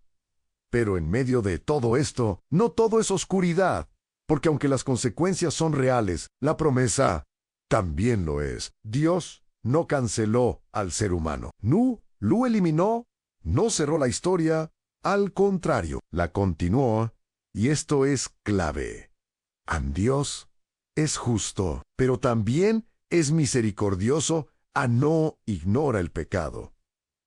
Pero en medio de todo esto, no todo es oscuridad, porque aunque las consecuencias son reales, la promesa también lo es. Dios no canceló al ser humano, no lo eliminó, no cerró la historia, al contrario, la continuó, y esto es clave. Dios es justo, pero también es misericordioso. No ignora el pecado,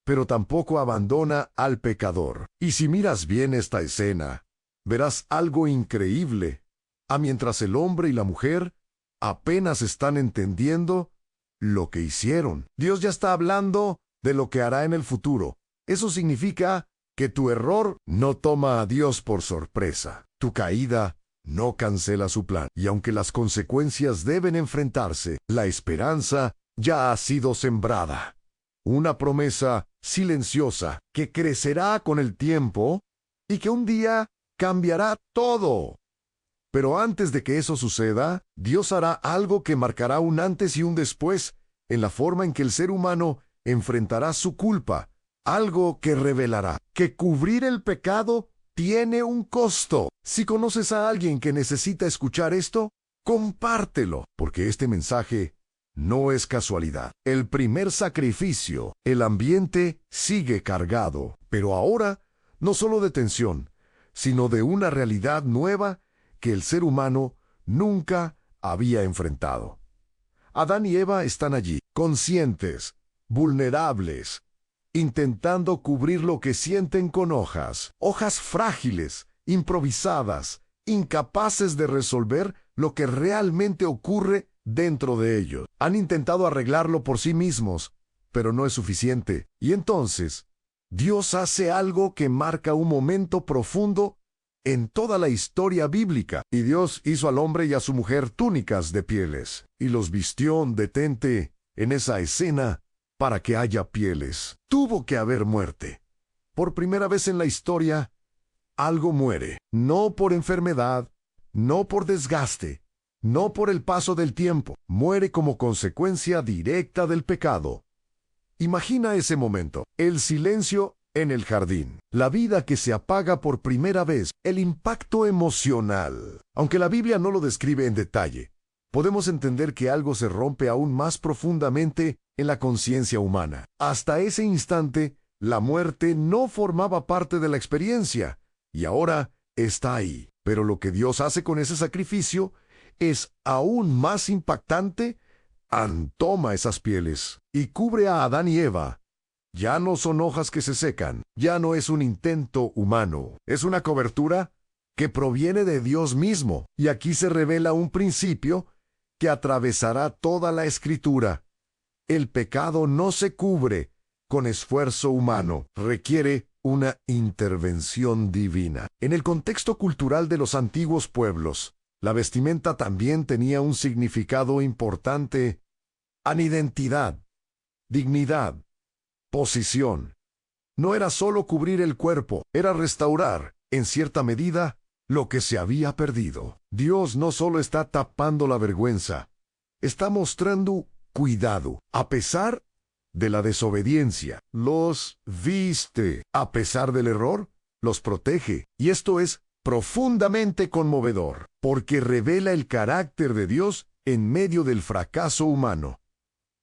pero tampoco abandona al pecador. Y si miras bien esta escena, verás algo increíble. Mientras el hombre y la mujer apenas están entendiendo lo que hicieron, Dios ya está hablando de lo que hará en el futuro. Eso significa que tu error no toma a Dios por sorpresa. Tu caída no cancela su plan. Y aunque las consecuencias deben enfrentarse, la esperanza ya ha sido sembrada. Una promesa silenciosa que crecerá con el tiempo y que un día cambiará todo. Pero antes de que eso suceda, Dios hará algo que marcará un antes y un después en la forma en que el ser humano enfrentará su culpa. Algo que revelará que cubrir el pecado tiene un costo. Si conoces a alguien que necesita escuchar esto, compártelo, porque este mensaje no es casualidad. El primer sacrificio, el ambiente sigue cargado, pero ahora no solo de tensión, sino de una realidad nueva que el ser humano nunca había enfrentado. Adán y Eva están allí, conscientes, vulnerables, intentando cubrir lo que sienten con hojas frágiles, improvisadas, incapaces de resolver lo que realmente ocurre dentro de ellos. Han intentado arreglarlo por sí mismos, pero no es suficiente. Y entonces, Dios hace algo que marca un momento profundo en toda la historia bíblica. Y Dios hizo al hombre y a su mujer túnicas de pieles, y los vistió. Detente en esa escena para que haya pieles. Tuvo que haber muerte. Por primera vez en la historia, algo muere. No por enfermedad, no por desgaste, no por el paso del tiempo. Muere como consecuencia directa del pecado. Imagina ese momento, el silencio en el jardín, la vida que se apaga por primera vez, el impacto emocional. Aunque la Biblia no lo describe en detalle, podemos entender que algo se rompe aún más profundamente en la conciencia humana. Hasta ese instante, la muerte no formaba parte de la experiencia, y ahora está ahí. Pero lo que Dios hace con ese sacrificio es aún más impactante. Toma esas pieles y cubre a Adán y Eva. Ya no son hojas que se secan, ya no es un intento humano, es una cobertura que proviene de Dios mismo. Y aquí se revela un principio que atravesará toda la Escritura. El pecado no se cubre con esfuerzo humano, requiere una intervención divina. En el contexto cultural de los antiguos pueblos, la vestimenta también tenía un significado importante en identidad, dignidad, posición. No era solo cubrir el cuerpo, era restaurar, en cierta medida, lo que se había perdido. Dios no solo está tapando la vergüenza, está mostrando cuidado. A pesar de la desobediencia, los viste. A pesar del error, los protege. Y esto es profundamente conmovedor, porque revela el carácter de Dios en medio del fracaso humano.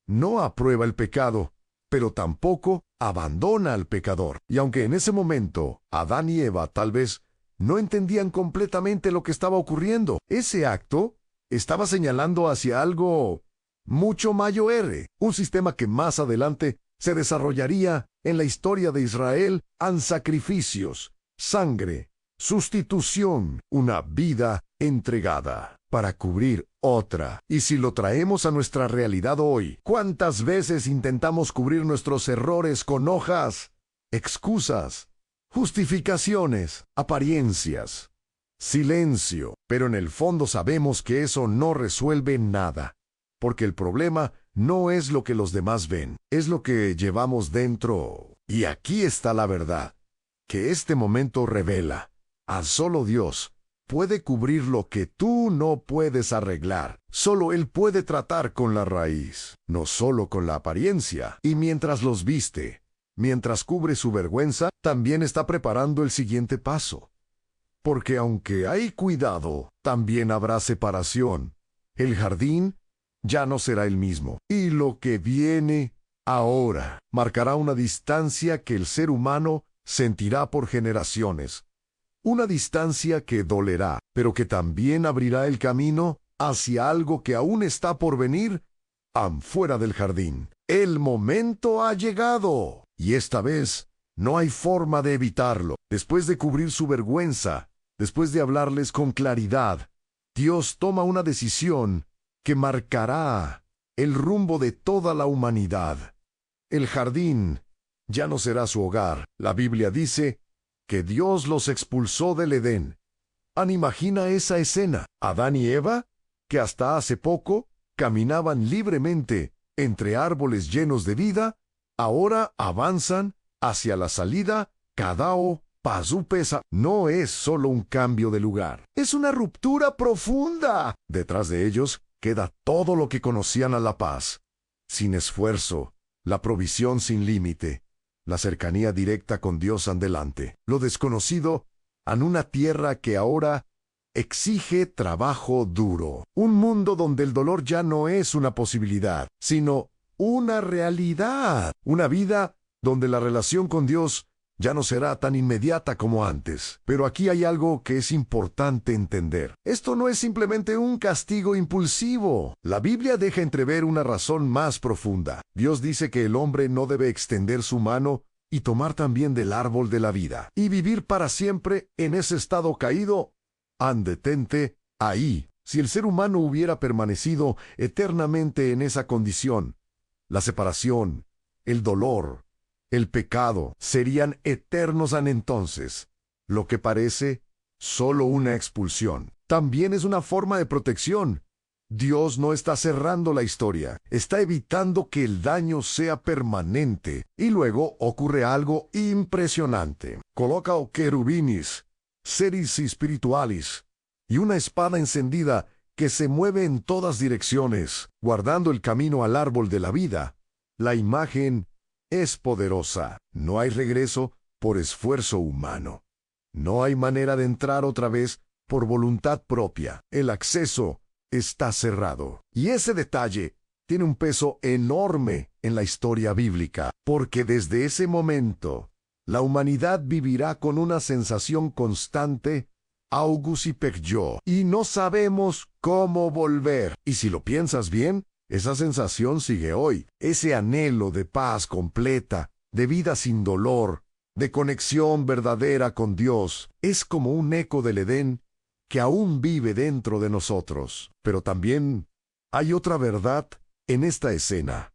No aprueba el pecado, pero tampoco abandona al pecador. Y aunque en ese momento Adán y Eva tal vez no entendían completamente lo que estaba ocurriendo, ese acto estaba señalando hacia algo mucho mayor, un sistema que más adelante se desarrollaría en la historia de Israel, en sacrificios, sangre, sustitución, una vida entregada para cubrir otra. Y si lo traemos a nuestra realidad hoy, ¿cuántas veces intentamos cubrir nuestros errores con hojas, excusas, justificaciones, apariencias, silencio? Pero en el fondo sabemos que eso no resuelve nada, porque el problema no es lo que los demás ven, es lo que llevamos dentro. Y aquí está la verdad, que este momento revela: a solo Dios puede cubrir lo que tú no puedes arreglar. Solo Él puede tratar con la raíz, no solo con la apariencia. Y mientras los viste, mientras cubre su vergüenza, también está preparando el siguiente paso. Porque aunque hay cuidado, también habrá separación. El jardín ya no será el mismo. Y lo que viene ahora marcará una distancia que el ser humano sentirá por generaciones. Una distancia que dolerá, pero que también abrirá el camino hacia algo que aún está por venir, afuera del jardín. El momento ha llegado, y esta vez no hay forma de evitarlo. Después de cubrir su vergüenza, después de hablarles con claridad, Dios toma una decisión que marcará el rumbo de toda la humanidad. El jardín ya no será su hogar. La Biblia dice que Dios los expulsó del Edén. Imagina esa escena: Adán y Eva, que hasta hace poco caminaban libremente entre árboles llenos de vida, ahora avanzan hacia la salida. Kadao Pazupesa no es solo un cambio de lugar, es una ruptura profunda. Detrás de ellos queda todo lo que conocían a la paz, sin esfuerzo, la provisión sin límite, la cercanía directa con Dios adelante. Lo desconocido en una tierra que ahora exige trabajo duro. Un mundo donde el dolor ya no es una posibilidad, sino una realidad. Una vida donde la relación con Dios ya no será tan inmediata como antes. Pero aquí hay algo que es importante entender. Esto no es simplemente un castigo impulsivo. La Biblia deja entrever una razón más profunda. Dios dice que el hombre no debe extender su mano y tomar también del árbol de la vida, y vivir para siempre en ese estado caído. Detente ahí. Si el ser humano hubiera permanecido eternamente en esa condición, la separación, el dolor, el pecado serían eternos entonces. Lo que parece solo una expulsión también es una forma de protección. Dios no está cerrando la historia, está evitando que el daño sea permanente. Y luego ocurre algo impresionante. Coloca querubines, seres espirituales, y una espada encendida que se mueve en todas direcciones, guardando el camino al árbol de la vida. La imagen es poderosa. No hay regreso por esfuerzo humano. No hay manera de entrar otra vez por voluntad propia. El acceso está cerrado. Y ese detalle tiene un peso enorme en la historia bíblica, porque desde ese momento la humanidad vivirá con una sensación constante, augus y pecyo, y no sabemos cómo volver. Y si lo piensas bien, esa sensación sigue hoy. Ese anhelo de paz completa, de vida sin dolor, de conexión verdadera con Dios, es como un eco del Edén que aún vive dentro de nosotros. Pero también hay otra verdad en esta escena.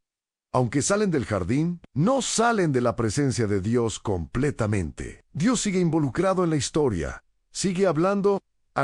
Aunque salen del jardín, no salen de la presencia de Dios completamente. Dios sigue involucrado en la historia, sigue hablando,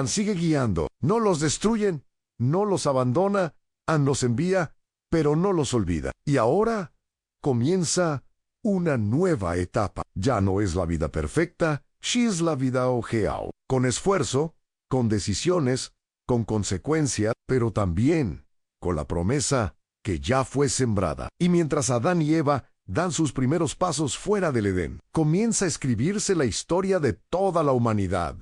sigue guiando. No los destruyen, no los abandona, los envía, pero no los olvida. Y ahora comienza una nueva etapa. Ya no es la vida perfecta, es la vida ojeao. Con esfuerzo, con decisiones, con consecuencia, pero también con la promesa que ya fue sembrada. Y mientras Adán y Eva dan sus primeros pasos fuera del Edén, comienza a escribirse la historia de toda la humanidad.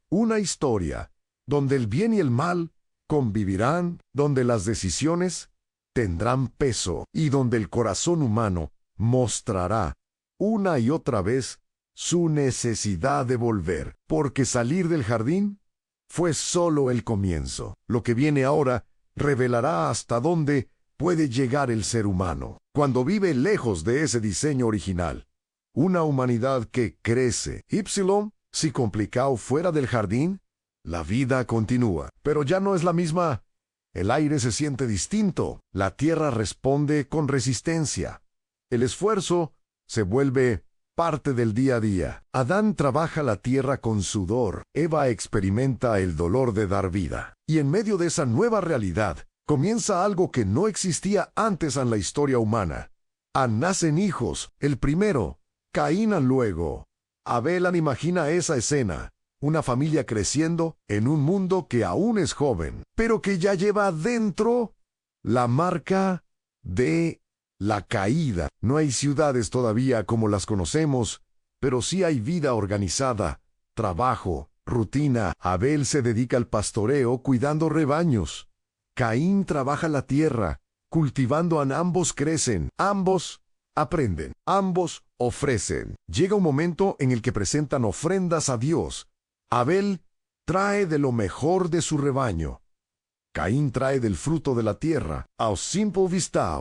Una historia donde el bien y el mal convivirán, donde las decisiones tendrán peso y donde el corazón humano mostrará una y otra vez su necesidad de volver, porque salir del jardín fue solo el comienzo. Lo que viene ahora revelará hasta dónde puede llegar el ser humano cuando vive lejos de ese diseño original. Una humanidad que crece. Si complicado fuera del jardín, la vida continúa, pero ya no es la misma. El aire se siente distinto, la tierra responde con resistencia. El esfuerzo se vuelve parte del día a día. Adán trabaja la tierra con sudor, Eva experimenta el dolor de dar vida. Y en medio de esa nueva realidad, comienza algo que no existía antes en la historia humana. Nacen hijos, el primero, Caín luego. Abel imagina esa escena. Una familia creciendo en un mundo que aún es joven, pero que ya lleva dentro la marca de la caída. No hay ciudades todavía como las conocemos, pero sí hay vida organizada, trabajo, rutina. Abel se dedica al pastoreo cuidando rebaños. Caín trabaja la tierra, cultivando. Ambos crecen, ambos aprenden, ambos ofrecen. Llega un momento en el que presentan ofrendas a Dios. Abel trae de lo mejor de su rebaño. Caín trae del fruto de la tierra. A simple vista,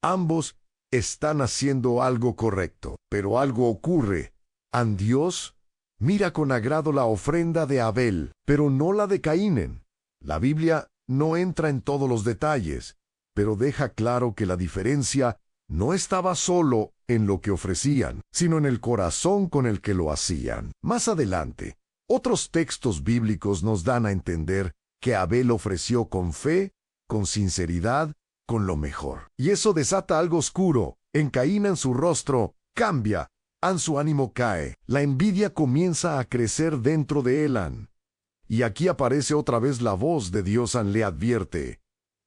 ambos están haciendo algo correcto, pero algo ocurre. Dios mira con agrado la ofrenda de Abel, pero no la de Caín. La Biblia no entra en todos los detalles, pero deja claro que la diferencia no estaba solo en lo que ofrecían, sino en el corazón con el que lo hacían. Más adelante, otros textos bíblicos nos dan a entender que Abel ofreció con fe, con sinceridad, con lo mejor. Y eso desata algo oscuro. En Caín, en su rostro cambia, su ánimo cae, la envidia comienza a crecer dentro de él. Y aquí aparece otra vez la voz de Dios. Le advierte: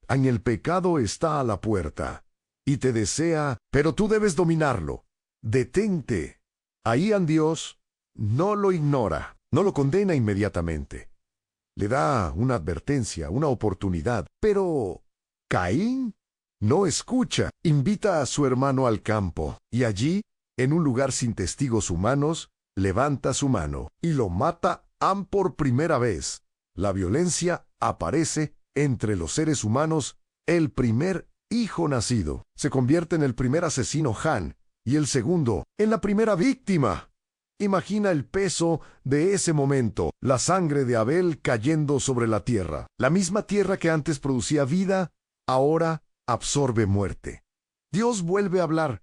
el pecado está a la puerta y te desea, pero tú debes dominarlo. Detente. Ahí Dios no lo ignora. No lo condena inmediatamente. Le da una advertencia, una oportunidad. Pero Caín no escucha. Invita a su hermano al campo. Y allí, en un lugar sin testigos humanos, levanta su mano y lo mata por primera vez. La violencia aparece entre los seres humanos. El primer hijo nacido se convierte en el primer asesino, y el segundo en la primera víctima. Imagina el peso de ese momento, la sangre de Abel cayendo sobre la tierra. La misma tierra que antes producía vida, ahora absorbe muerte. Dios vuelve a hablar.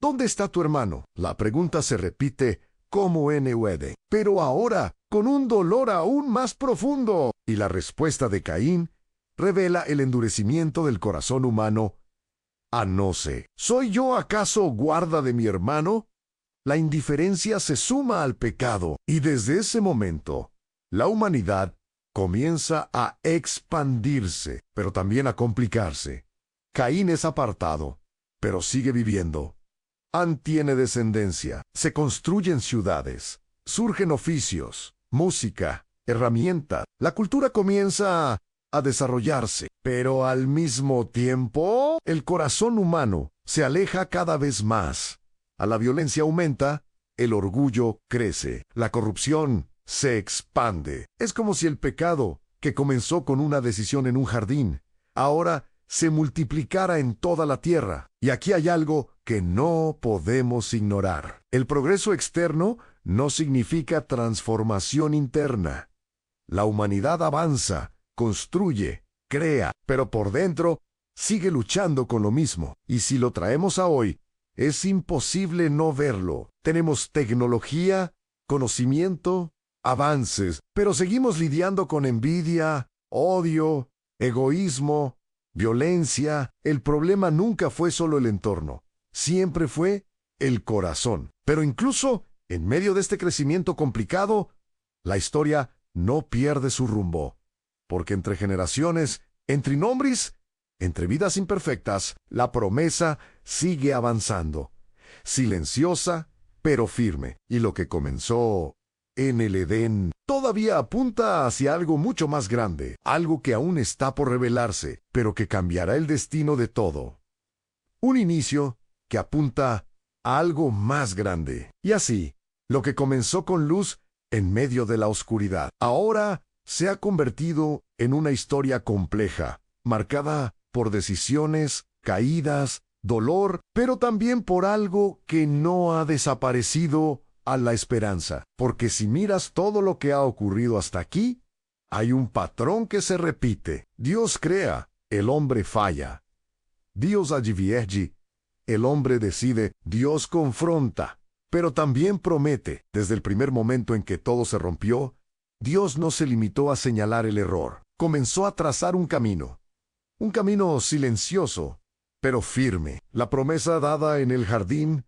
¿Dónde está tu hermano? La pregunta se repite como NUD, pero ahora con un dolor aún más profundo. Y la respuesta de Caín revela el endurecimiento del corazón humano. No sé, ¿soy yo acaso guarda de mi hermano? La indiferencia se suma al pecado, y desde ese momento, la humanidad comienza a expandirse, pero también a complicarse. Caín es apartado, pero sigue viviendo. Tiene descendencia, se construyen ciudades, surgen oficios, música, herramientas. La cultura comienza a desarrollarse, pero al mismo tiempo, el corazón humano se aleja cada vez más. La violencia aumenta, el orgullo crece, la corrupción se expande. Es como si el pecado, que comenzó con una decisión en un jardín, ahora se multiplicara en toda la tierra. Y aquí hay algo que no podemos ignorar. El progreso externo no significa transformación interna. La humanidad avanza, construye, crea, pero por dentro sigue luchando con lo mismo. Y si lo traemos a hoy, es imposible no verlo. Tenemos tecnología, conocimiento, avances, pero seguimos lidiando con envidia, odio, egoísmo, violencia. El problema nunca fue solo el entorno, siempre fue el corazón. Pero incluso en medio de este crecimiento complicado, la historia no pierde su rumbo, porque entre generaciones, entre nombres, entre vidas imperfectas, la promesa sigue avanzando, silenciosa pero firme. Y lo que comenzó en el Edén todavía apunta hacia algo mucho más grande, algo que aún está por revelarse, pero que cambiará el destino de todo. Un inicio que apunta a algo más grande. Y así, lo que comenzó con luz en medio de la oscuridad, ahora se ha convertido en una historia compleja, marcada por decisiones, caídas, dolor, pero también por algo que no ha desaparecido, a la esperanza. Porque si miras todo lo que ha ocurrido hasta aquí, hay un patrón que se repite. Dios crea, el hombre falla. Dios advierte, el hombre decide, Dios confronta. Pero también promete. Desde el primer momento en que todo se rompió, Dios no se limitó a señalar el error. Comenzó a trazar un camino silencioso, pero firme. La promesa dada en el jardín,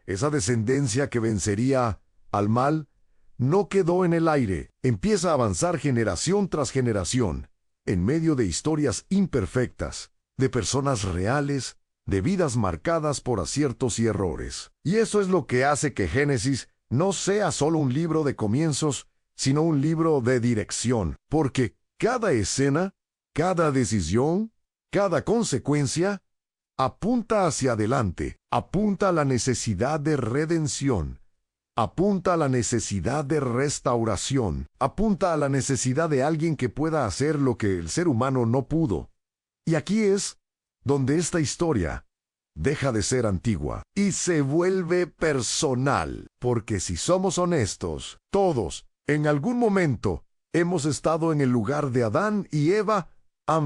esa descendencia que vencería al mal, no quedó en el aire. Empieza a avanzar generación tras generación, en medio de historias imperfectas, de personas reales, de vidas marcadas por aciertos y errores. Y eso es lo que hace que Génesis no sea solo un libro de comienzos, sino un libro de dirección, porque cada escena, cada decisión, cada consecuencia, apunta hacia adelante, apunta a la necesidad de redención, apunta a la necesidad de restauración, apunta a la necesidad de alguien que pueda hacer lo que el ser humano no pudo. Y aquí es donde esta historia deja de ser antigua y se vuelve personal, porque si somos honestos, todos, en algún momento, hemos estado en el lugar de Adán y Eva,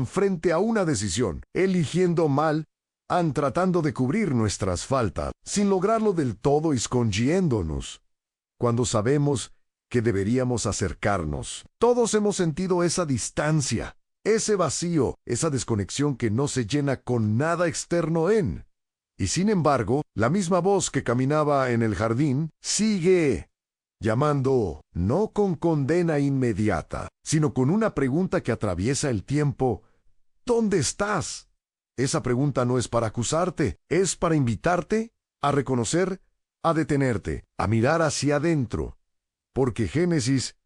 frente a una decisión, eligiendo mal, tratando de cubrir nuestras faltas, sin lograrlo del todo y escondiéndonos, cuando sabemos que deberíamos acercarnos. Todos hemos sentido esa distancia, ese vacío, esa desconexión que no se llena con nada externo en. Y sin embargo, la misma voz que caminaba en el jardín sigue llamando, no con condena inmediata, sino con una pregunta que atraviesa el tiempo. ¿Dónde estás? Esa pregunta no es para acusarte, es para invitarte a reconocer, a detenerte, a mirar hacia adentro. Porque Génesis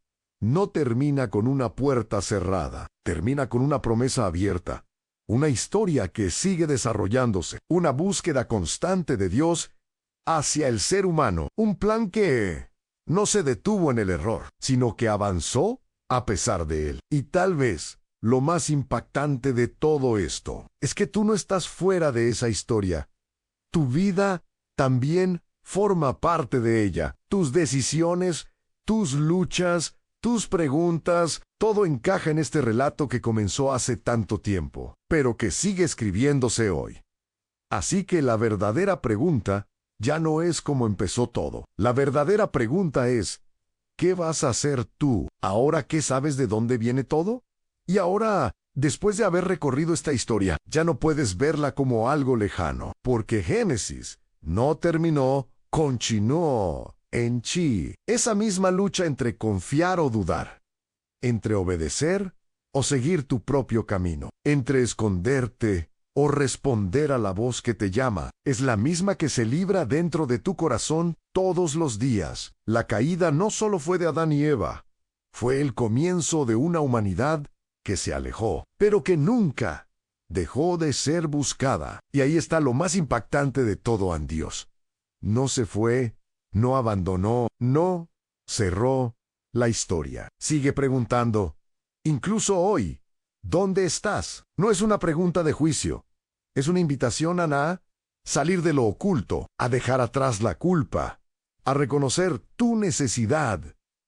no termina con una puerta cerrada, termina con una promesa abierta, una historia que sigue desarrollándose, una búsqueda constante de Dios hacia el ser humano, un plan que no se detuvo en el error, sino que avanzó a pesar de él. Y tal vez lo más impactante de todo esto es que tú no estás fuera de esa historia. Tu vida también forma parte de ella. Tus decisiones, tus luchas, tus preguntas, todo encaja en este relato que comenzó hace tanto tiempo, pero que sigue escribiéndose hoy. Así que la verdadera pregunta ya no es cómo empezó todo. La verdadera pregunta es, ¿qué vas a hacer tú ahora que sabes de dónde viene todo? Y ahora, después de haber recorrido esta historia, ya no puedes verla como algo lejano, porque Génesis no terminó, continuó en ti. Esa misma lucha entre confiar o dudar, entre obedecer o seguir tu propio camino, entre esconderte o responder a la voz que te llama, es la misma que se libra dentro de tu corazón todos los días. La caída no solo fue de Adán y Eva, fue el comienzo de una humanidad que se alejó, pero que nunca dejó de ser buscada. Y ahí está lo más impactante de todo en Dios. No se fue, no abandonó, no cerró la historia. Sigue preguntando, incluso hoy, ¿dónde estás? No es una pregunta de juicio. Es una invitación a salir de lo oculto, a dejar atrás la culpa, a reconocer tu necesidad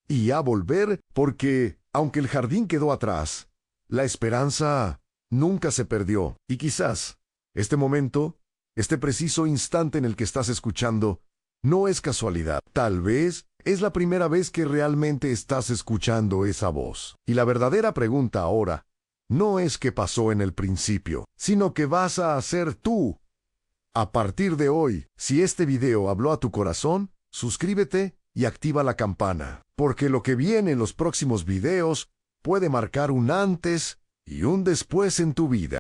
y a volver, porque, aunque el jardín quedó atrás, la esperanza nunca se perdió. Y quizás este momento, este preciso instante en el que estás escuchando, no es casualidad. Tal vez es la primera vez que realmente estás escuchando esa voz. Y la verdadera pregunta ahora no es qué pasó en el principio, sino qué vas a hacer tú. A partir de hoy, si este video habló a tu corazón, suscríbete y activa la campana, porque lo que viene en los próximos videos puede marcar un antes y un después en tu vida.